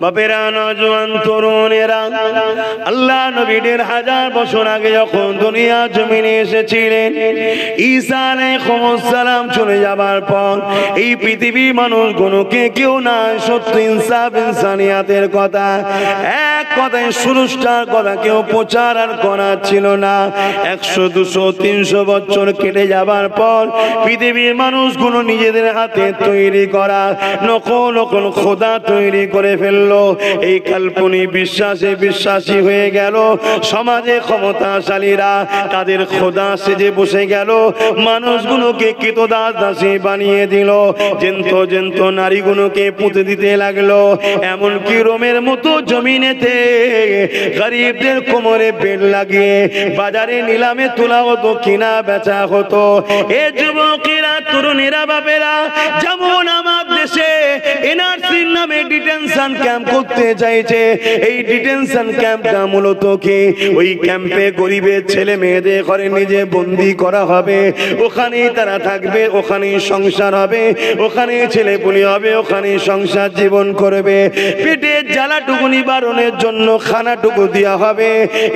বাপেরা, নওজোয়ান তরুণেরা, আল্লাহ নবী ১৫০০ বছর আগে যখন দুনিয়া জমিনে এসেছিলেন, ঈসা আলাইহিস সালাম চলে যাবার পর এই পৃথিবীর মানুষগুলোকে কেউ না সত্য ইনসাফ ইনসানিয়াতের কথা, এক কথায় সুরুষ্টার কথা কেউ প্রচার আর করা ছিল না। ১০০, ২০০, ৩০০ বছর কেটে যাবার পর পৃথিবীর মানুষগুলো নিজেদের হাতে তৈরি করা নকল নকল খোদা তৈরি করে ফেলল। এই কাল্পনিক বিশ্বাসে বিশ্বাসী হয়ে গেল। সমাজে ক্ষমতাশালীরা তাদের খোদা সেজে বসে গেল। মানুষগুলোকে কৃতদাস দাসী বানিয়ে দিল। জেন্ত নারীগুলোকে পুঁতে দিতে লাগলো। এমনকি রোমের মতো জমিনেতে গরিবদের কোমরে বেল লাগিয়ে বাজারে নিলামে তোলা হতো, কিনা বেচা হতো। এ যুবকেরা, তরুণেরা, বাপেরা, যেমন আমার দেশে এনআরসির নামে ডিটেনশন ক্যাম্প করতে চাইছে, এই ডিটেনশন ক্যাম্পটা মূলত কি, ওই ক্যাম্পে গরিবের ছেলে মেয়েদের ঘরে নিজে বন্দি করা হবে। ওখানেই তারা থাকবে, ওখানেই সংসার হবে, ওখানেই ছেলেপুলে হবে, ওখানেই সংসার জীবন করবে। পেটের জ্বালাটুকু নিবারণের জন্য খানাটুকু দেওয়া হবে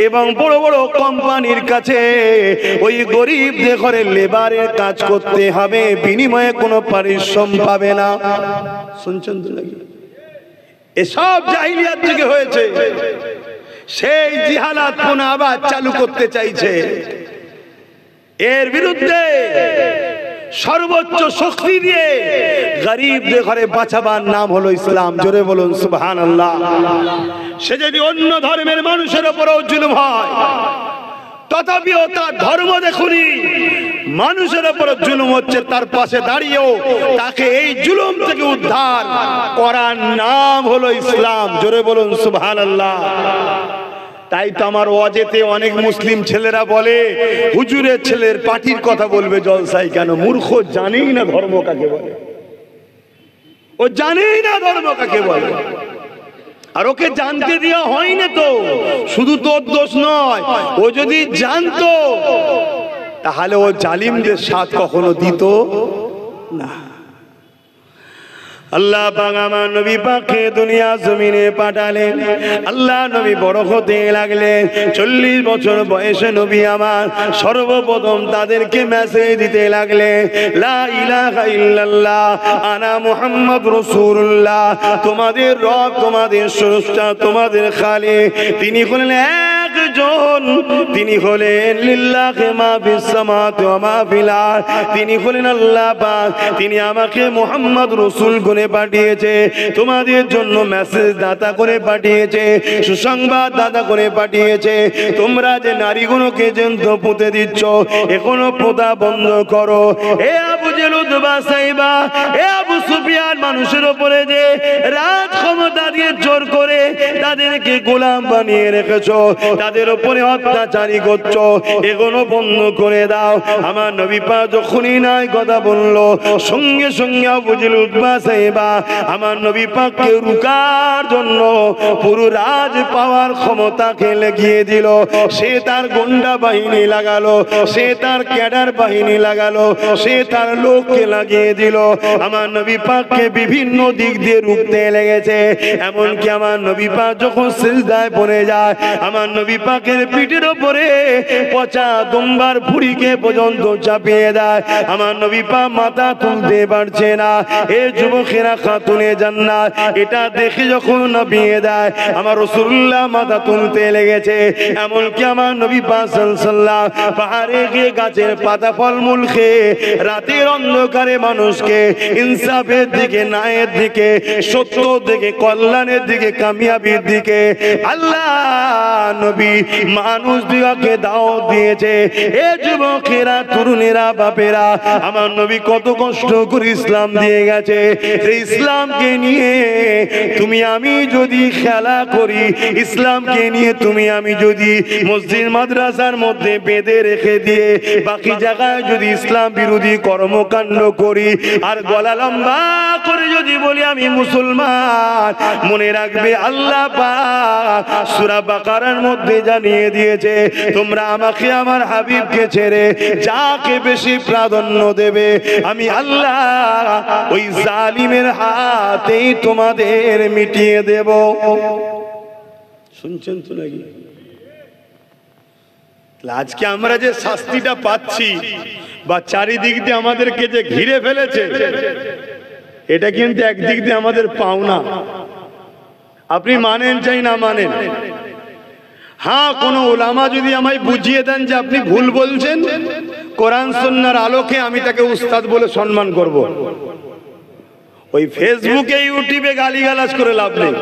এবং বড় বড় কোম্পানির কাছে ওই গরিবদের ঘরে লেবারের কাজ করতে হবে, বিনিময়ে কোনো পারিশ্রম পাবে না। শুনছেন তো নাকি? এসব জাহিলিয়াত থেকে হয়েছে। সেই জিহালাত পুনঃ আবার চালু করতে চাইছে। এর বিরুদ্ধে সর্বোচ্চ শক্তি দিয়ে গরিবদের ঘরে বাঁচাবার নাম হলো ইসলাম। জোরে বলুন সুবহানাল্লাহ। সে যদি অন্য ধর্মের মানুষের উপরও জুলুম হয়, তথাপিও তার ধর্ম দেখুনি মানুষের উপর জুলুম হচ্ছে, তার পাশে দাঁড়িয়েও তাকে এই জুলুম থেকে উদ্ধার করার নাম হলো ইসলাম। জোরে বলুন সুবহানাল্লাহ। তাই তো আমার ওয়াজেতে অনেক মুসলিম ছেলেরা বলে, হুজুরের ছেলের পার্টির কথা বলবে জলসায় কেন? মূর্খ, জানেই না ধর্ম কাকে বলে। ও জানেই না ধর্ম কাকে বলে। আর ওকে জানতে দেওয়া হয়নি তো। শুধু তোর দোষ নয়, ও যদি জানতো তাহলে ও জালিমদের সাথ কখনো দিত না। আল্লাহ পাক আমার নবী পাককে দুনিয়া জমিনে পাঠালেন। আল্লাহ নবী বড় হতে লাগলেন। ৪০ বছর বয়সে নবী আমার সর্বপ্রথম তাদেরকে মেসেজ দিতে লাগলেন, লা ইলাহা ইল্লাল্লাহ আনা মুহাম্মদ রাসূলুল্লাহ। তোমাদের রব, তোমাদের স্রষ্টা, তোমাদের খালিক তিনি হলেন একজন। তিনি হলেন লিল্লাহি মা ফিস সামাওয়াতি ওয়া মা ফিল আরদ। তিনি হলেন আল্লাহ পাক। তিনি আমাকে মুহাম্মদ রাসূল করে পাঠিয়েছে, তোমাদের জন্য মেসেজ দাতা করে পাঠিয়েছে, সুসংবাদ দাতা করে পাঠিয়েছে। তোমরা যে নারীগুলোকে জেন্ত পুঁতে দিচ্ছ, এখনো পোতা বন্ধ করো। এ আবু জেল, উতবা, সাইবা, এ আবু সুফিয়ান, মানুষের উপরে যে রাজ ক্ষমতা দিয়ে জোর করে তাদেরকে গোলাম বানিয়ে রেখেছো, তাদের উপরে অত্যাচারী করছো, এগুলো বন্ধ করে দাও। আমার নবী পাক যখনই নাই কথা বললো, সঙ্গে সঙ্গে আবু জেল, উতবা, সাইবা আমার নবী পাককে রুকার জন্য পুরো রাজ পাওয়ার ক্ষমতাকে লাগিয়ে দিল। সে তার গুন্ডা বাহিনী লাগালো, সে তার ক্যাডার বাহিনী লাগালো, সে তার লোককে লাগিয়ে দিল। আমার নবী পাককে বিভিন্ন দিক দিয়ে রুখতে লেগেছে। এমনকি আমার নবী পাক যখন সিজদায় পড়ে যায়, আমার নবী পাকের পিঠের উপরে পচা দুম্বার ভুঁড়িকে পর্যন্ত চাপিয়ে দেয়। আমার নবী পাক মাথা তুলতে পারছে না। এ যুবকেরা, খাতুনে জান্নাত এটা দেখে যখন নামিয়ে দেয়, আমার রাসূলুল্লাহ মাথা তুলতে লেগেছে। এমনকি আমার নবী পাক সাল্লাল্লাহু পাহাড়ে গিয়ে গাছের পাতা ফলমূল খেয়ে রাতের অন্ধকারে মানুষকে ইনসাফের দিকে, ন্যায়ের দিকে, সত্যর দিকে, কল্যাণের দিকে, কামিয়াবির দিকে আল্লাহ নবী মানুষদিগকে দাওয়াত দিয়েছে। এ যুবকেরা, তরুণেরা, বাপেরা, আমার নবী কত কষ্ট করে ইসলাম দিয়ে গেছে। ইসলামকে নিয়ে তুমি আমি যদি খেলা করি, ইসলামকে নিয়ে তুমি আমি যদি মসজিদ মাদ্রাসার মধ্যে বেঁধে রেখে দিয়ে বাকি জায়গায় যদি ইসলাম বিরোধী কর্মকাণ্ড করি আর গলা লম্বা করে যদি বলি আমি মুসলমান, মনে রাখবে আল্লাহ পাক সূরা বাকারার মধ্যে জানিয়ে দিয়েছে, তোমরা আমাকে আমার হাবিবকে ছেড়ে যাকে বেশি প্রাধান্য দেবে আমি আল্লাহ ওই জালিমের হাতেই তোমাদের মিটিয়ে দেব। শুনছেন তো নাকি? আজকে আমরা যে শাস্তিটা পাচ্ছি বা চারিদিক দিয়ে আমাদেরকে যে ঘিরে ফেলেছে, এটা কিন্তু একদিক দিয়ে আমাদের পাওনা। আপনি মানেন চাই না মানেন, হ্যাঁ কোন ওলামা যদি আমায় বুঝিয়ে দেন যে আপনি ভুল বলছেন, কোরআন সুন্নাহর আলোকে আমি তাকে উস্তাদ বলে সম্মান করব। ওই ফেসবুকে ইউটিউবে গালিগালাজ করে লাভ নেই।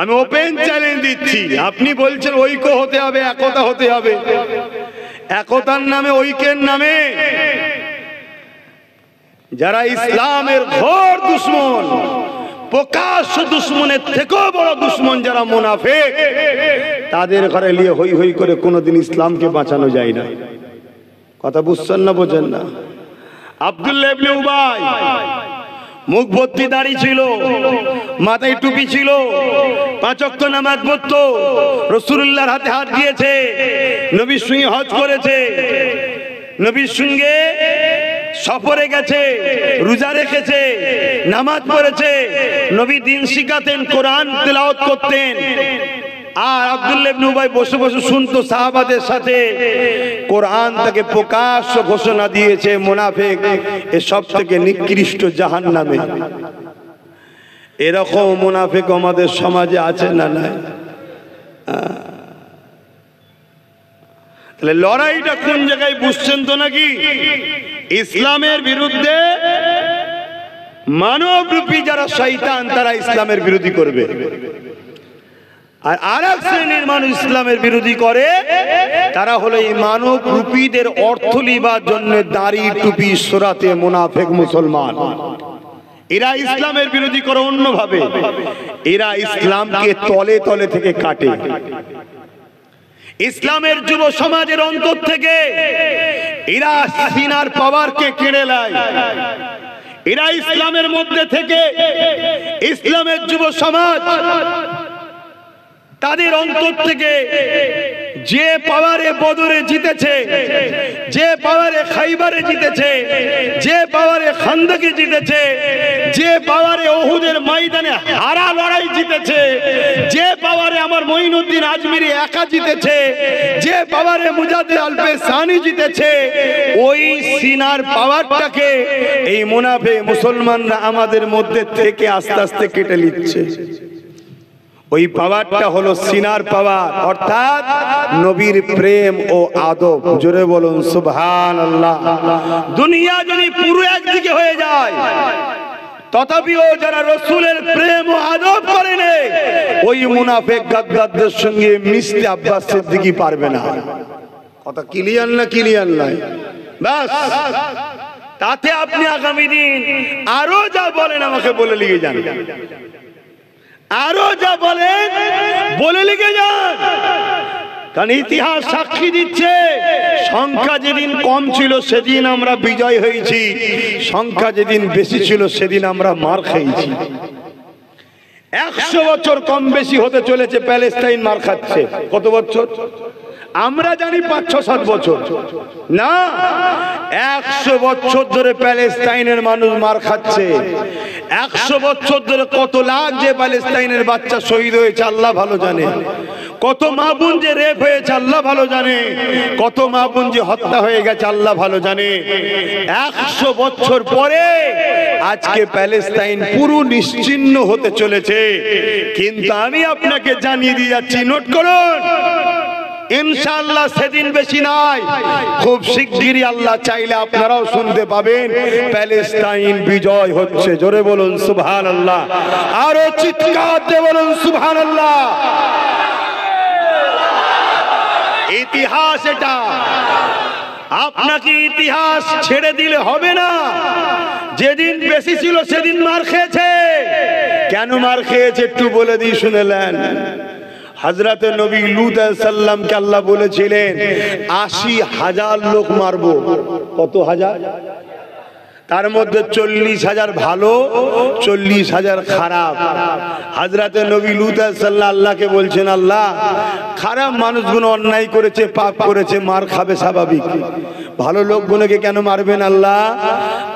আমি ওপেন চ্যালেঞ্জ দিচ্ছি, আপনি বলছেন ঐক্য হতে হবে, একতা হতে হবে, একতার নামে ঐক্যের নামে যারা ইসলামের ঘোর দুশমন, প্রকাশ্য দুশমনের থেকেও বড় দুশমন যারা মুনাফিক, তাদের ঘরে নিয়ে হই হই করে কোনোদিন ইসলামকে বাঁচানো যায় না। কথা বুঝছেন না বোঝেন না? আব্দুল্লাহ ইবনে উবাই মুখ ভর্তি দাড়ি ছিল, মাথায় টুপি ছিল, 5 ওয়াক্ত নামাজ পড়তো, রাসূলুল্লাহর হাতে হাত দিয়েছে, নবীর সঙ্গে হজ করেছে, নবীর সঙ্গে সফরে গেছে, রোজা রেখেছে, নামাজ পড়েছে, নবী দিন শিখাতেন, কোরআন তেলাওয়াত করতেন। আর আব্দুল্লাহ ইবনে উবাই বসে বসে শুনতো সাহাবাদের সাথে। কোরআন তাকে প্রকাশ্য ঘোষণা দিয়েছে মুনাফিক, এ সব থেকে নিকৃষ্ট জাহান্নামে। এরকম মুনাফিক আমাদের সমাজে আছে না নাই? তাহলে লড়াইটা কোন জায়গায় বুঝছেন তো নাকি? ইসলামের বিরুদ্ধে মানবরূপী যারা শয়তান, তারা ইসলামের বিরোধী করবে। আর আরেক শ্রেণীর মানুষ ইসলামের বিরোধী করে, তারা হলো এই মানব রূপীদের অর্থ লিবার জন্য দাড়ি টুপি সরাতে মুনাফিক মুসলমান। এরা ইসলামের বিরোধী করে অন্যভাবে, এরা ইসলামকে তলে তলে থেকে কাটে। ইসলামের যুব সমাজের অন্তর থেকে এরা সিনার পাওয়ারকে কেড়ে নেয়। এরা ইসলামের মধ্যে থেকে ইসলামের যুব সমাজ তাদের অন্তর থেকে যে পাওয়ারে বদরে জিতেছে, যে পাওয়ারে খাইবারে জিতেছে, যে পাওয়ারে খান্দকে জিতেছে, যে পাওয়ারে ওহুদের ময়দানে হারা লড়াই জিতেছে, যে পাওয়ারে আমার মঈনুদ্দিন আজমিরি একা জিতেছে, যে পাওয়ারে মুজাদ্দিদ আলপে সানি জিতেছে, ওই সিনার পাওয়ারটাকে এই মুনাফিক মুসলমানরা আমাদের মধ্যে থেকে আস্তে আস্তে কেটে নিচ্ছে। ওই পাওয়ারটা হলো সিনার পাওয়ার, অর্থাৎ নবীর প্রেম ও আদব। জোরে বলুন সুবহানাল্লাহ। দুনিয়া যদি পুরো একদিকে হয়ে যায়, তথাপিও যারা রাসূলের প্রেম ও আদব করে না, ওই মুনাফিক গাদ্দারদের সঙ্গে মিশতে আব্বাস সিদ্দিকী পারবে না। কথা ক্লিয়ার না? ক্লিয়ার নয়? বাস, তাতে আপনি আগামী দিন আরো যা বলেন আমাকে বলে লিখে যান, আরো যা বলেন বলে লিখে যান। কারণ ইতিহাস সাক্ষী দিচ্ছে, সংখ্যা যেদিন কম ছিল সেদিন আমরা বিজয় হয়েছি, সংখ্যা যেদিন বেশি ছিল সেদিন আমরা মার খেয়েছি। 100 বছর কম বেশি হতে চলেছে, প্যালেস্টাইন মার খাচ্ছে। কত বছর? আমরা জানি 5-6-7 বছর না, 100 বছর ধরে প্যালেস্টাইনের মানুষ মার খাচ্ছে। 100 বছর ধরে কত লাখ যে প্যালেস্টাইনের বাচ্চা শহীদ হয়েছে আল্লাহ ভালো জানে, কত মা বোন যে রেপ হয়েছে আল্লাহ ভালো জানে, কত মা বোন যে হত্যা হয়ে গেছে আল্লাহ ভালো জানে। 100 বছর পরে আজকে প্যালেস্টাইন পুরো নিশ্চিহ্ন হতে চলেছে। কিন্তু আমি আপনাকে জানিয়ে দিয়ে যাচ্ছি, নোট করুন, ইনশাআল্লাহ সেদিন বেশি নাই, খুব শিগগিরই আল্লাহ চাইলে আপনারাও শুনতে পাবেন প্যালেস্টাইন বিজয় হচ্ছে। জোরে বলুন সুবহানাল্লাহ, আরো চিৎকার দিয়ে বলুন সুবহানাল্লাহ। ইতিহাস এটা, আপনাকে ইতিহাস ছেড়ে দিলে হবে না। যেদিন বেশি ছিল সেদিন মার খেয়েছে। কেন মার খেয়েছে একটু বলে দিই, শুনেলেন? হযরতে নবী লূত আলাইহিস সালামকে আল্লাহ বলেছিলেন 80,000 লোক মারবো। কত হাজার? তার মধ্যে 40,000 ভালো, 40,000 খারাপ। হযরতে নবী লূত আলাইহিসসালাম আল্লাহকে বলছেন, আল্লাহ খারাপ মানুষগুলো অন্যায় করেছে, পাপ করেছে, মার খাবে স্বাভাবিক, ভালো লোকগুলোকে কেন মারবেন আল্লাহ?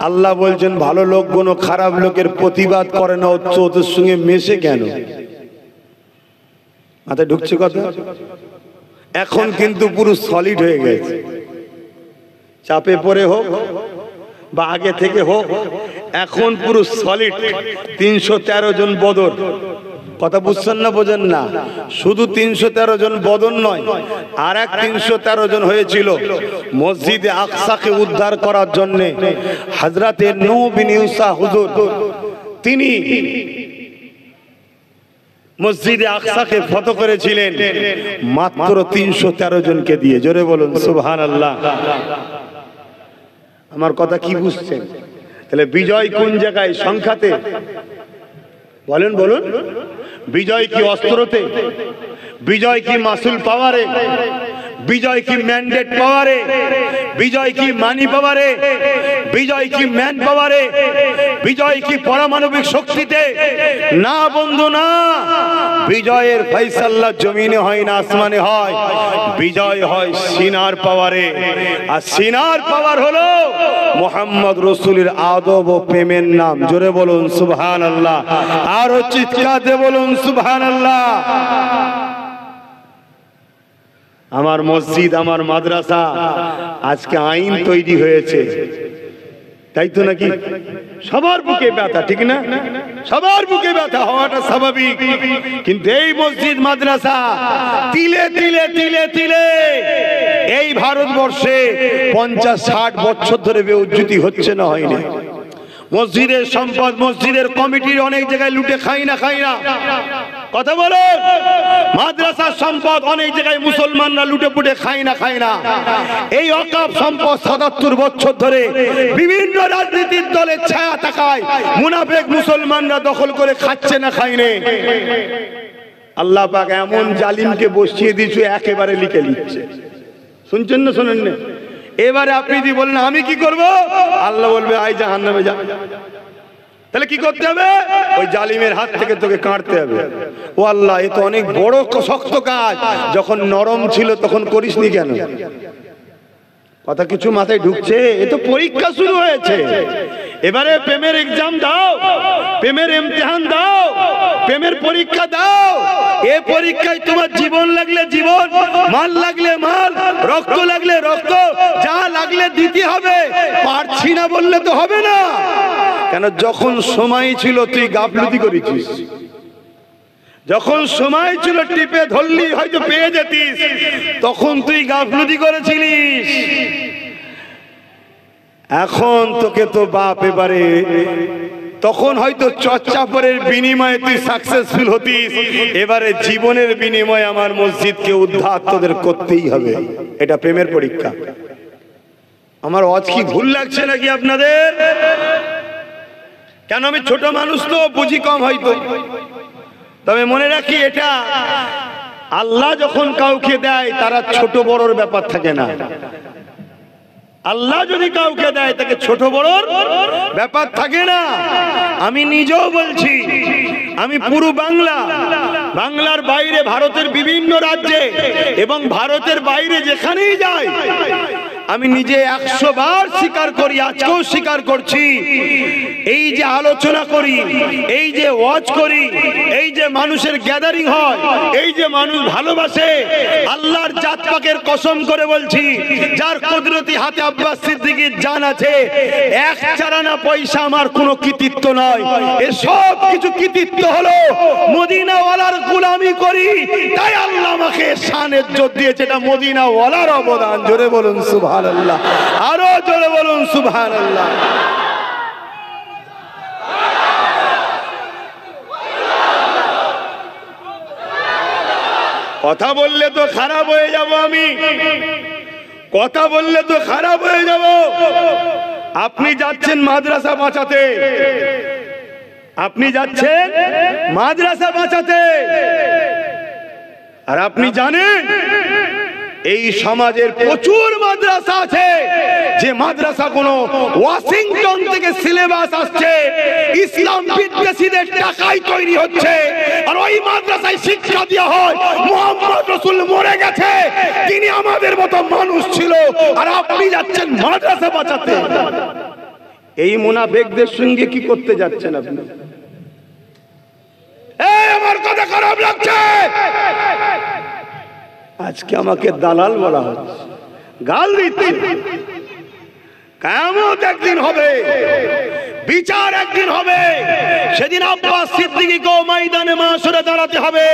আল্লাহ বলছেন, ভালো লোকগুলো খারাপ লোকের প্রতিবাদ করে না, ওদের সঙ্গে মেশে কেন? মাথায় ঢুকছে কথা? এখন কিন্তু পুরো সলিড হয়ে গেছে। চাপে পড়ে হোক বা আগে থেকে হোক, এখন পুরো সলিড। 313 জন বদর, কথা বুঝছেন না বোঝেন না? শুধু 313 জন বদর নয়, আর এক 313 জন হয়েছিল মসজিদে আকসাকে উদ্ধার করার জন্য। হযরতে নূহ বিন ইউসা হুজুর তিনি মসজিদে আকসাকে ফতহ করেছিলেন মাত্র 313 জনকে দিয়ে। জোরে বলুন সুবহানাল্লাহ। আমার কথা কি বুঝছেন? তাহলে বিজয় কোন জায়গায়? সংখ্যাতে? বলেন বলুন। বিজয় কি অস্ত্রতে? বিজয় কি মাসুল পাওয়ারে? বিজয় কি ম্যান্ডেট পাওয়ারে? বিজয় কি মানি পাওয়ারে? বিজয় কি ম্যান পাওয়ারে? বিজয় কি পারমাণবিক শক্তিতে? না বন্ধু না। বিজয়ের ফয়সালা জমিনে হয় না, আসমানে হয়। বিজয় হয় সিনার পাওয়ারে। আর সিনার পাওয়ার হলো মুহাম্মদ রাসূলের আদব ও প্রেমের নাম। জোরে বলুন সুবহানাল্লাহ। আর চিৎকার দিয়ে বলুন সুবহানাল্লাহ। আমার মসজিদ, আমার মাদ্রাসা আজকে আইন তৈরি হয়েছে, তাই তো নাকি? সবার বুকে ব্যথা, ঠিক না? সবার বুকে ব্যথা হওয়াটা স্বাভাবিক। কিন্তু এই মসজিদ মাদ্রাসা তিলে তিলে তিলে তিলে এই ভারতবর্ষে 50-60 বছর ধরে বেউজ্জতি হচ্ছে না, হয়নি? মসজিদের সম্পদ, মসজিদের কমিটির অনেক জায়গায় লুটে খাই না কথা বলো। মাদ্রাসার সম্পদ অনেক জায়গায় মুসলমানরা লুটে পুটে খায় না। এই ওয়াকফ সম্পদ 77 বছর ধরে বিভিন্ন রাজনীতির দলের ছায়া থাকায় মুনাফিক মুসলমানরা দখল করে খাচ্ছে না, খায়নি। আল্লাহ পাক এমন জালিমকে বসিয়ে দিয়েছে, একেবারে লিখে নিচ্ছে। শুনছেন না? শোনেন না? এবারে আপনি যদি বলেন আমি কি করব, আল্লাহ বলবে আই জাহান্নামে যা। তাহলে কি করতে হবে? ওই জালিমের হাত থেকে তোকে কাটতে হবে। ও আল্লাহ, এ তো অনেক বড় শক্ত কাজ, যখন নরম ছিল তখন করিসনি কেন? কথা কিছু মাথায় ঢুকছে? এ তো পরীক্ষা শুরু হয়েছে। এবারে প্রেমের এক্সাম দাও, প্রেমের ইমতিহান দাও, প্রেমের পরীক্ষা দাও। এই পরীক্ষায় তোমার জীবন লাগলে জীবন, মাল লাগলে মাল, রক্ত লাগলে রক্ত, যা লাগলে দিতে হবে। পারছি না বললে তো হবে না। কেন? যখন সময় ছিল তুই গাফলতি করেছিস, যখন সময় ছিল টিপে ধরলি হয়তো পেয়ে যেতিস, তখন তুই গাফলতি করেছিলিস। এখন তোকে তো বাপ এবারে, তখন হয়তো চর্চাপরের বিনিময়ে তুই সাকসেসফুল হতিস, এবারে জীবনের বিনিময়ে আমার মসজিদকে উদ্ধার তোদের করতেই হবে। এটা প্রেমের পরীক্ষা। আমার ওয়াজ কি ভুল লাগছে নাকি আপনাদের? কেন? আমি ছোট মানুষ তো, বুঝি কম হয়তো। তবে মনে রাখি, এটা আল্লাহ যখন কাউকে দেয় তারা ছোট বড়র ব্যাপার থাকে না। আল্লাহ যদি কাউকে দেয় তাকে ছোট বড়র ব্যাপার থাকে না। আমি নিজেও বলছি, আমি পুরো বাংলার বাইরে, ভারতের বিভিন্ন রাজ্যে এবং ভারতের বাইরে যেখানেই যাই, আমি নিজে 100 বার স্বীকার করি, আজকেও স্বীকার করছি, এই যে আলোচনা করি, এই যে ওয়াজ করি, এই যে মানুষের গ্যাদারিং হয়, এই যে মানুষ ভালোবাসে, আল্লাহর জাত পাকের কসম করে বলছি, যার কুদরতি হাতে আব্বাস সিদ্দিকীর জান আছে, 1 চারানা পয়সা আমার কোনো কৃতিত্ব নয়। এ সব কিছু কৃতিত্ব হলো মদিনাওয়ালার গোলামি করি, তাই আল্লাহ আমাকে শান ইজ্জত দিয়েছে। এটা মদিনাওয়ালার অবদান। জোরে বলুন সুবহানাল্লাহ, আরো জোরে বলুন সুবহানাল্লাহ। কথা বললে তো খারাপ হয়ে যাব, আমি কথা বললে তো খারাপ হয়ে যাব। আপনি যাচ্ছেন মাদ্রাসা বাঁচাতে, আপনি যাচ্ছেন মাদ্রাসা বাঁচাতে, আর আপনি জানেন এই সমাজের প্রচুর মাদ্রাসা আছে, যে মাদ্রাসা কোনো ওয়াশিংটন থেকে সিলেবাস আসছে, ইসলাম বিদ্বেষীদের টাকায় তৈরি হচ্ছে, আর ওই মাদ্রাসায় শিক্ষা দেওয়া হয় মুহাম্মদ রাসূল মরে গেছে, তিনি আমাদের মতো মানুষ ছিল, আর আপনি যাচ্ছেন মাদ্রাসা বাঁচাতে। এই মুনাফিকদের সঙ্গে কি করতে যাচ্ছেন আপনি? এই আমার কথা খারাপ লাগছে, আজকে আমাকে দালাল বলা হচ্ছে, গাল দিচ্ছে। কিয়ামত একদিন হবে, বিচার একদিন হবে, সেদিন আব্বাস সিদ্দিকীকে ময়দানে মাশরে দাঁড়াতে হবে।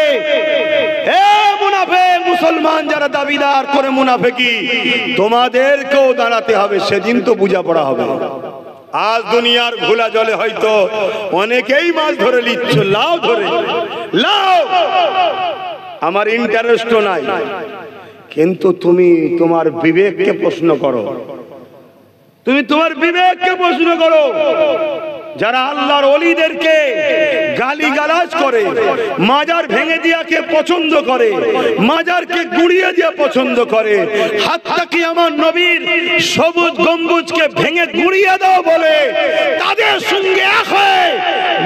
হে মুনাফিক মুসলমান যারা দাবিদার করে মুনাফিকি, তোমাদেরকেও দাঁড়াতে হবে, সেদিন তো বোঝাপড়া হবে। আজ দুনিয়ার ঘোলা জলে হয়তো অনেকেই মাছ ধরে নিচ্ছ, লাও ধরে লাও, আমার ইন্টারেস্টও নাই, কিন্তু তুমি তোমার বিবেককে প্রশ্ন করো, তুমি তোমার বিবেককে প্রশ্ন করো। যারা আল্লাহর ওলিদেরকে গালিগালাজ করে, মাজার ভেঙে দিয়াকে পছন্দ করে, মাজারকে গুড়িয়ে দিয়া পছন্দ করে, হাত্তা কি আমার নবীর সবুজ গম্বুজকে ভেঙে গুড়িয়ে দাও বলে, তাদের সঙ্গে এক হয়ে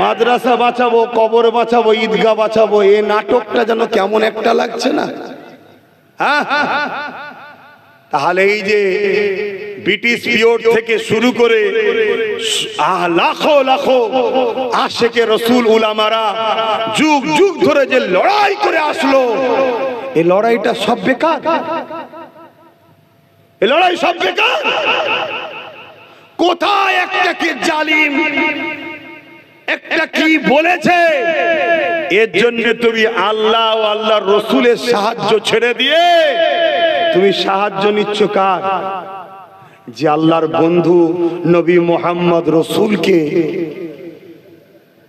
মাদ্রাসা বাঁচাবো, কবর বাঁচাবো, ঈদগাহ বাঁচাবো, এই নাটকটা যেন কেমন একটা লাগছে না? হ্যাঁ, তাহলে এই যে ব্রিটিশ পিরিয়ড থেকে শুরু করে লাখো লাখো আশিকে রাসূল উলামারা যুগ যুগ ধরে যে লড়াই করে আসলো, এই লড়াইটা সব বেকার, এই লড়াই সব বেকার। কোথায় একটা কি জালিম একটা কি বলেছে, এর জন্য তুমি আল্লাহ ও আল্লাহর রাসূলের সাহায্য ছেড়ে দিয়ে তুমি সাহায্য নিচ্ছ কার? যে আল্লাহর বন্ধু নবী মুহাম্মদ রাসূলকে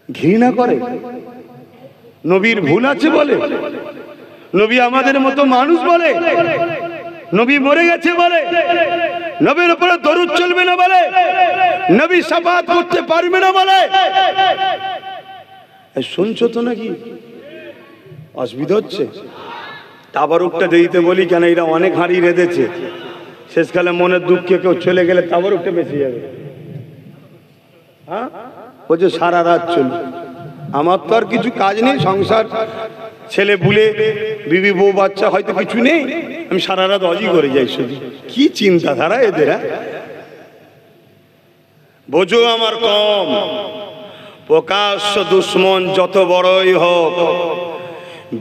ঘৃণা করে, নবীর ভুল আছে বলে, নবী আমাদের মতো মানুষ বলে, নবী মরে গেছে বলে, নবীর উপরে দরুদ চলবে না বলে, নবী শাফাআত করতে পারবে না বলে। শুনছো তো নাকি? অসুবিধা হচ্ছে? তাবারুকটা দিতে বলি কেন, এরা অনেক হাঁড়ি রেঁধেছে, শেষকালে মনের দুঃখে কেউ চলে গেলে তাবারুকটা বেশি যাবে। হ্যাঁ, ও যে সারা রাত চল, আমার তো আর কিছু কাজ নেই, সংসার, ছেলে বুলে, বিবি বউ বাচ্চা হয়তো কিছু নেই, আমি সারা রাত অজি করে যাই। শুধু কি চিন্তাধারা এদের! বোঝো আমার কম, প্রকাশ্য দুশ্মন যত বড়ই হোক,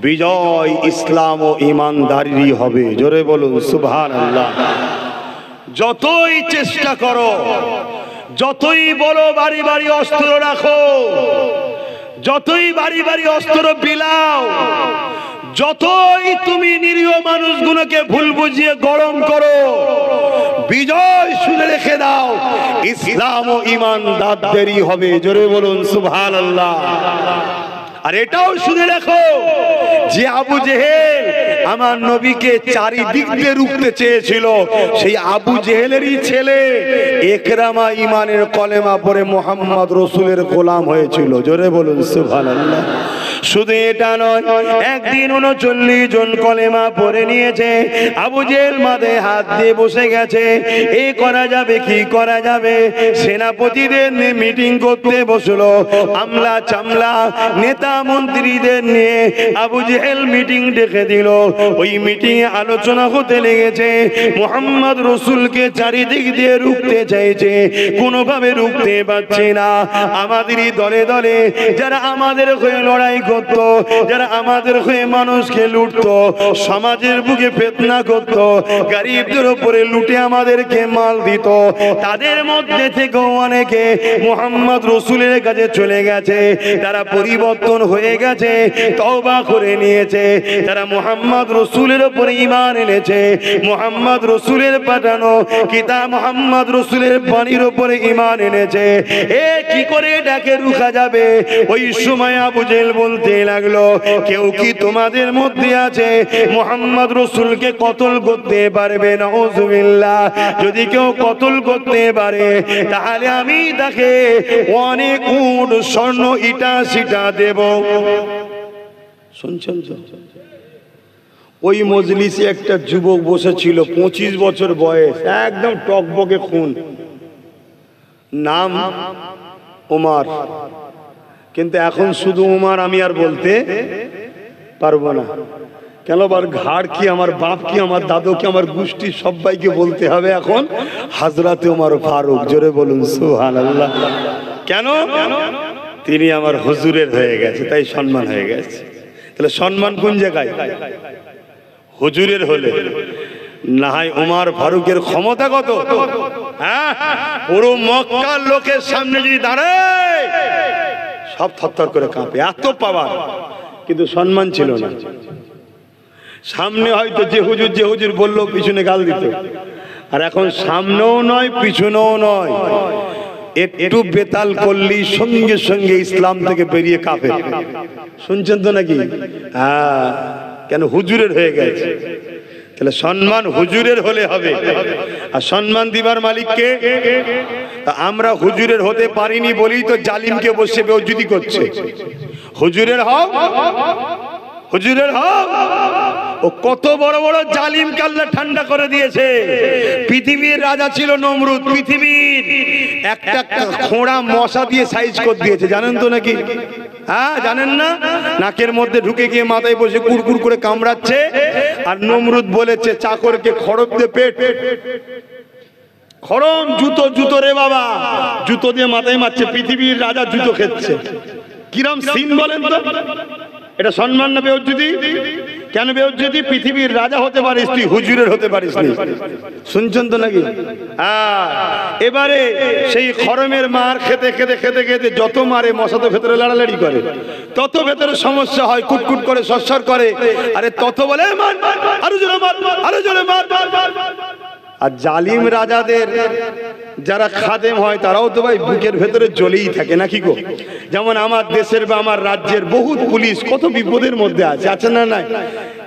বিজয় ইসলাম ও ইমানদারিরই হবে। জোরে বলুন সুবহানাল্লাহ। যতই চেষ্টা করো, যতই বলো বাড়ি বাড়ি অস্ত্র রাখো, যতই বাড়ি বাড়ি অস্ত্র বিলাও, যতই তুমি নিরীহ মানুষগুলোকে ভুল বুঝিয়ে গরম করো, বিজয় শুনে রেখে দাও, ইসলাম ও ইমানদারদেরই হবে। জোরে বলুন সুবহানাল্লাহ। আর এটাও শুনে রাখো যে আবু জেহেল আমার নবীকে চারিদিক দিয়ে রুখতে চেয়েছিল, সেই আবু জেহেলেরই ছেলে ইকরামা ঈমানের কলেমা পড়ে মুহাম্মদ রাসূলের গোলাম হয়েছিল। জোরে বলুন সুবহানাল্লাহ। শুধু এটা নয়, একদিন 39 জন কলেমা পড়ে নিয়েছে, আবু জেহেল মাথায় হাত দিয়ে বসে গেছে, এই করা যাবে কি করা যাবে। সেনাপতিদের নিয়ে মিটিং করতে বসলো, আমলা চামলা নেতা মন্ত্রীদের নিয়ে আবু জেহেল মিটিং ডেকে দিল। ওই মিটিং আলোচনা হতে লেগেছে, মুহাম্মদ রাসূলকে চারিদিক দিয়ে রুখতে চাইছে, কোনোভাবে রুখতে পারছে না। আমাদেরই দলে দলে যারা আমাদের হয়ে লড়াই করতো, যারা আমাদের হয়ে মানুষকে লুটতো, সমাজের বুকে ফিতনা করতো, গরিবদের উপরে লুটে আমাদেরকে মাল দিত, তাদের মধ্যে থেকে অনেকে মুহাম্মদ রাসূলের কাছে চলে গেছে, তারা পরিবর্তন হয়ে গেছে, তওবা করে নিয়েছে, তারা মুহাম্মদ রাসূলের উপরে ঈমান এনেছে, মুহাম্মদ রাসূলের পাঠানো কিতাব মুহাম্মদ রাসূলের বাণীর উপরে ঈমান এনেছে। এ কি করে এটাকে রুখা যাবে? ওই সময় আবু জেহেল বলতে লাগলো, কেউ কি তোমাদের মধ্যে আছে মুহাম্মদ রাসূলকে কতল করতে পারবে? নাউযুবিল্লাহ। যদি কেউ কতল করতে পারে তাহলে আমি তাকে অনেক উট স্বর্ণ ইটা সিটা দেব। শুনছেন তো? ওই মজলিসে একটা যুবক বসেছিল, 25 বছর বয়স, একদম টকবকে খুন, নাম ওমর। কিন্তু এখন শুধু ওমর আমি আর বলতে পারবো না। কেন? আমার ঘাড় কি, আমার বাপ কি, আমার দাদু কি, আমার গোষ্ঠী সবাইকে বলতে হবে এখন হযরত ওমর ফারুক। জোরে বলুন সুবহানাল্লাহ। কেন? তিনি আমার হুজুরের হয়ে গেছে, তাই সম্মান হয়ে গেছে। তাহলে সম্মান কোন জায়গায়? হুজুরের হলে। না হয় ওমর ফারুকের ক্ষমতা কত? হ্যাঁ, পুরো মক্কার লোকের সামনে যদি দাঁড়ায় সব থরথর করে কাঁপে, এত পাওয়ার। কিন্তু সম্মান ছিল না। সামনে হয়তো যে হুজুর বললো পিছনে গাল দিত, আর এখন সামনেও নয় পিছনেও নয়, একটু বেতাল করলেই সঙ্গে সঙ্গে ইসলাম থেকে বেরিয়ে কাফের। শুনছেন তো নাকি? হ্যাঁ, কেন? হুজুরের হয়ে গেছে। তাহলে সম্মান হুজুরের হলে হবে, আর সম্মান দিবার মালিককে। আমরা হুজুরের হতে পারিনি বলেই তো জালিমকে বসে বেইজ্জতি করছে। হুজুরের হও, হুজুরের হও। ও কত বড় বড় জালিমকে আল্লাহ ঠান্ডা করে দিয়েছে। পৃথিবীর রাজা ছিল নমরুদ, পৃথিবীর একটা খোঁড়া মশা দিয়ে সাইজ করে দিয়েছে, জানেন তো নাকি? হ্যাঁ, জানেন না? নাকের মধ্যে ঢুকে গিয়ে মাথায় বসে কুড়কুড় করে কামড়াচ্ছে। আর নমরুদ বলেছে চাকরকে খড়গ দিয়ে পেট, খড়ম জুতো রে বাবা, জুতো দিয়ে মাথায় মারছে। পৃথিবীর রাজা জুতো খেচ্ছে, কিরম সিন বলেন তো? এটা সম্মান না বেইজ্জতি? কেন বেইজ্জতি? পৃথিবীর রাজা হতে পারিস তুই, হুজুরের হতে পারিস না। শুনছেন তো নাকি? হ্যাঁ, এবারে সেই খরমের মার খেতে খেতে খেতে খেতে যত মারে, মশা তো ভেতরে লাড়ালাড়ি করে, তত ভেতরে সমস্যা হয়, কুটকুট করে, সরসর করে। আরে তত বলে মার, আরো জোরে মার, আরো জোরে মার। আর জালিম রাজাদের যারা খাদেম হয় তারাও তো ভাই বুকের ভেতরে জ্বলেই থাকে, নাকি গো? যেমন আমার দেশের বা আমার রাজ্যের বহুত পুলিশ কত বিপদের মধ্যে আছে, আছে না? নাই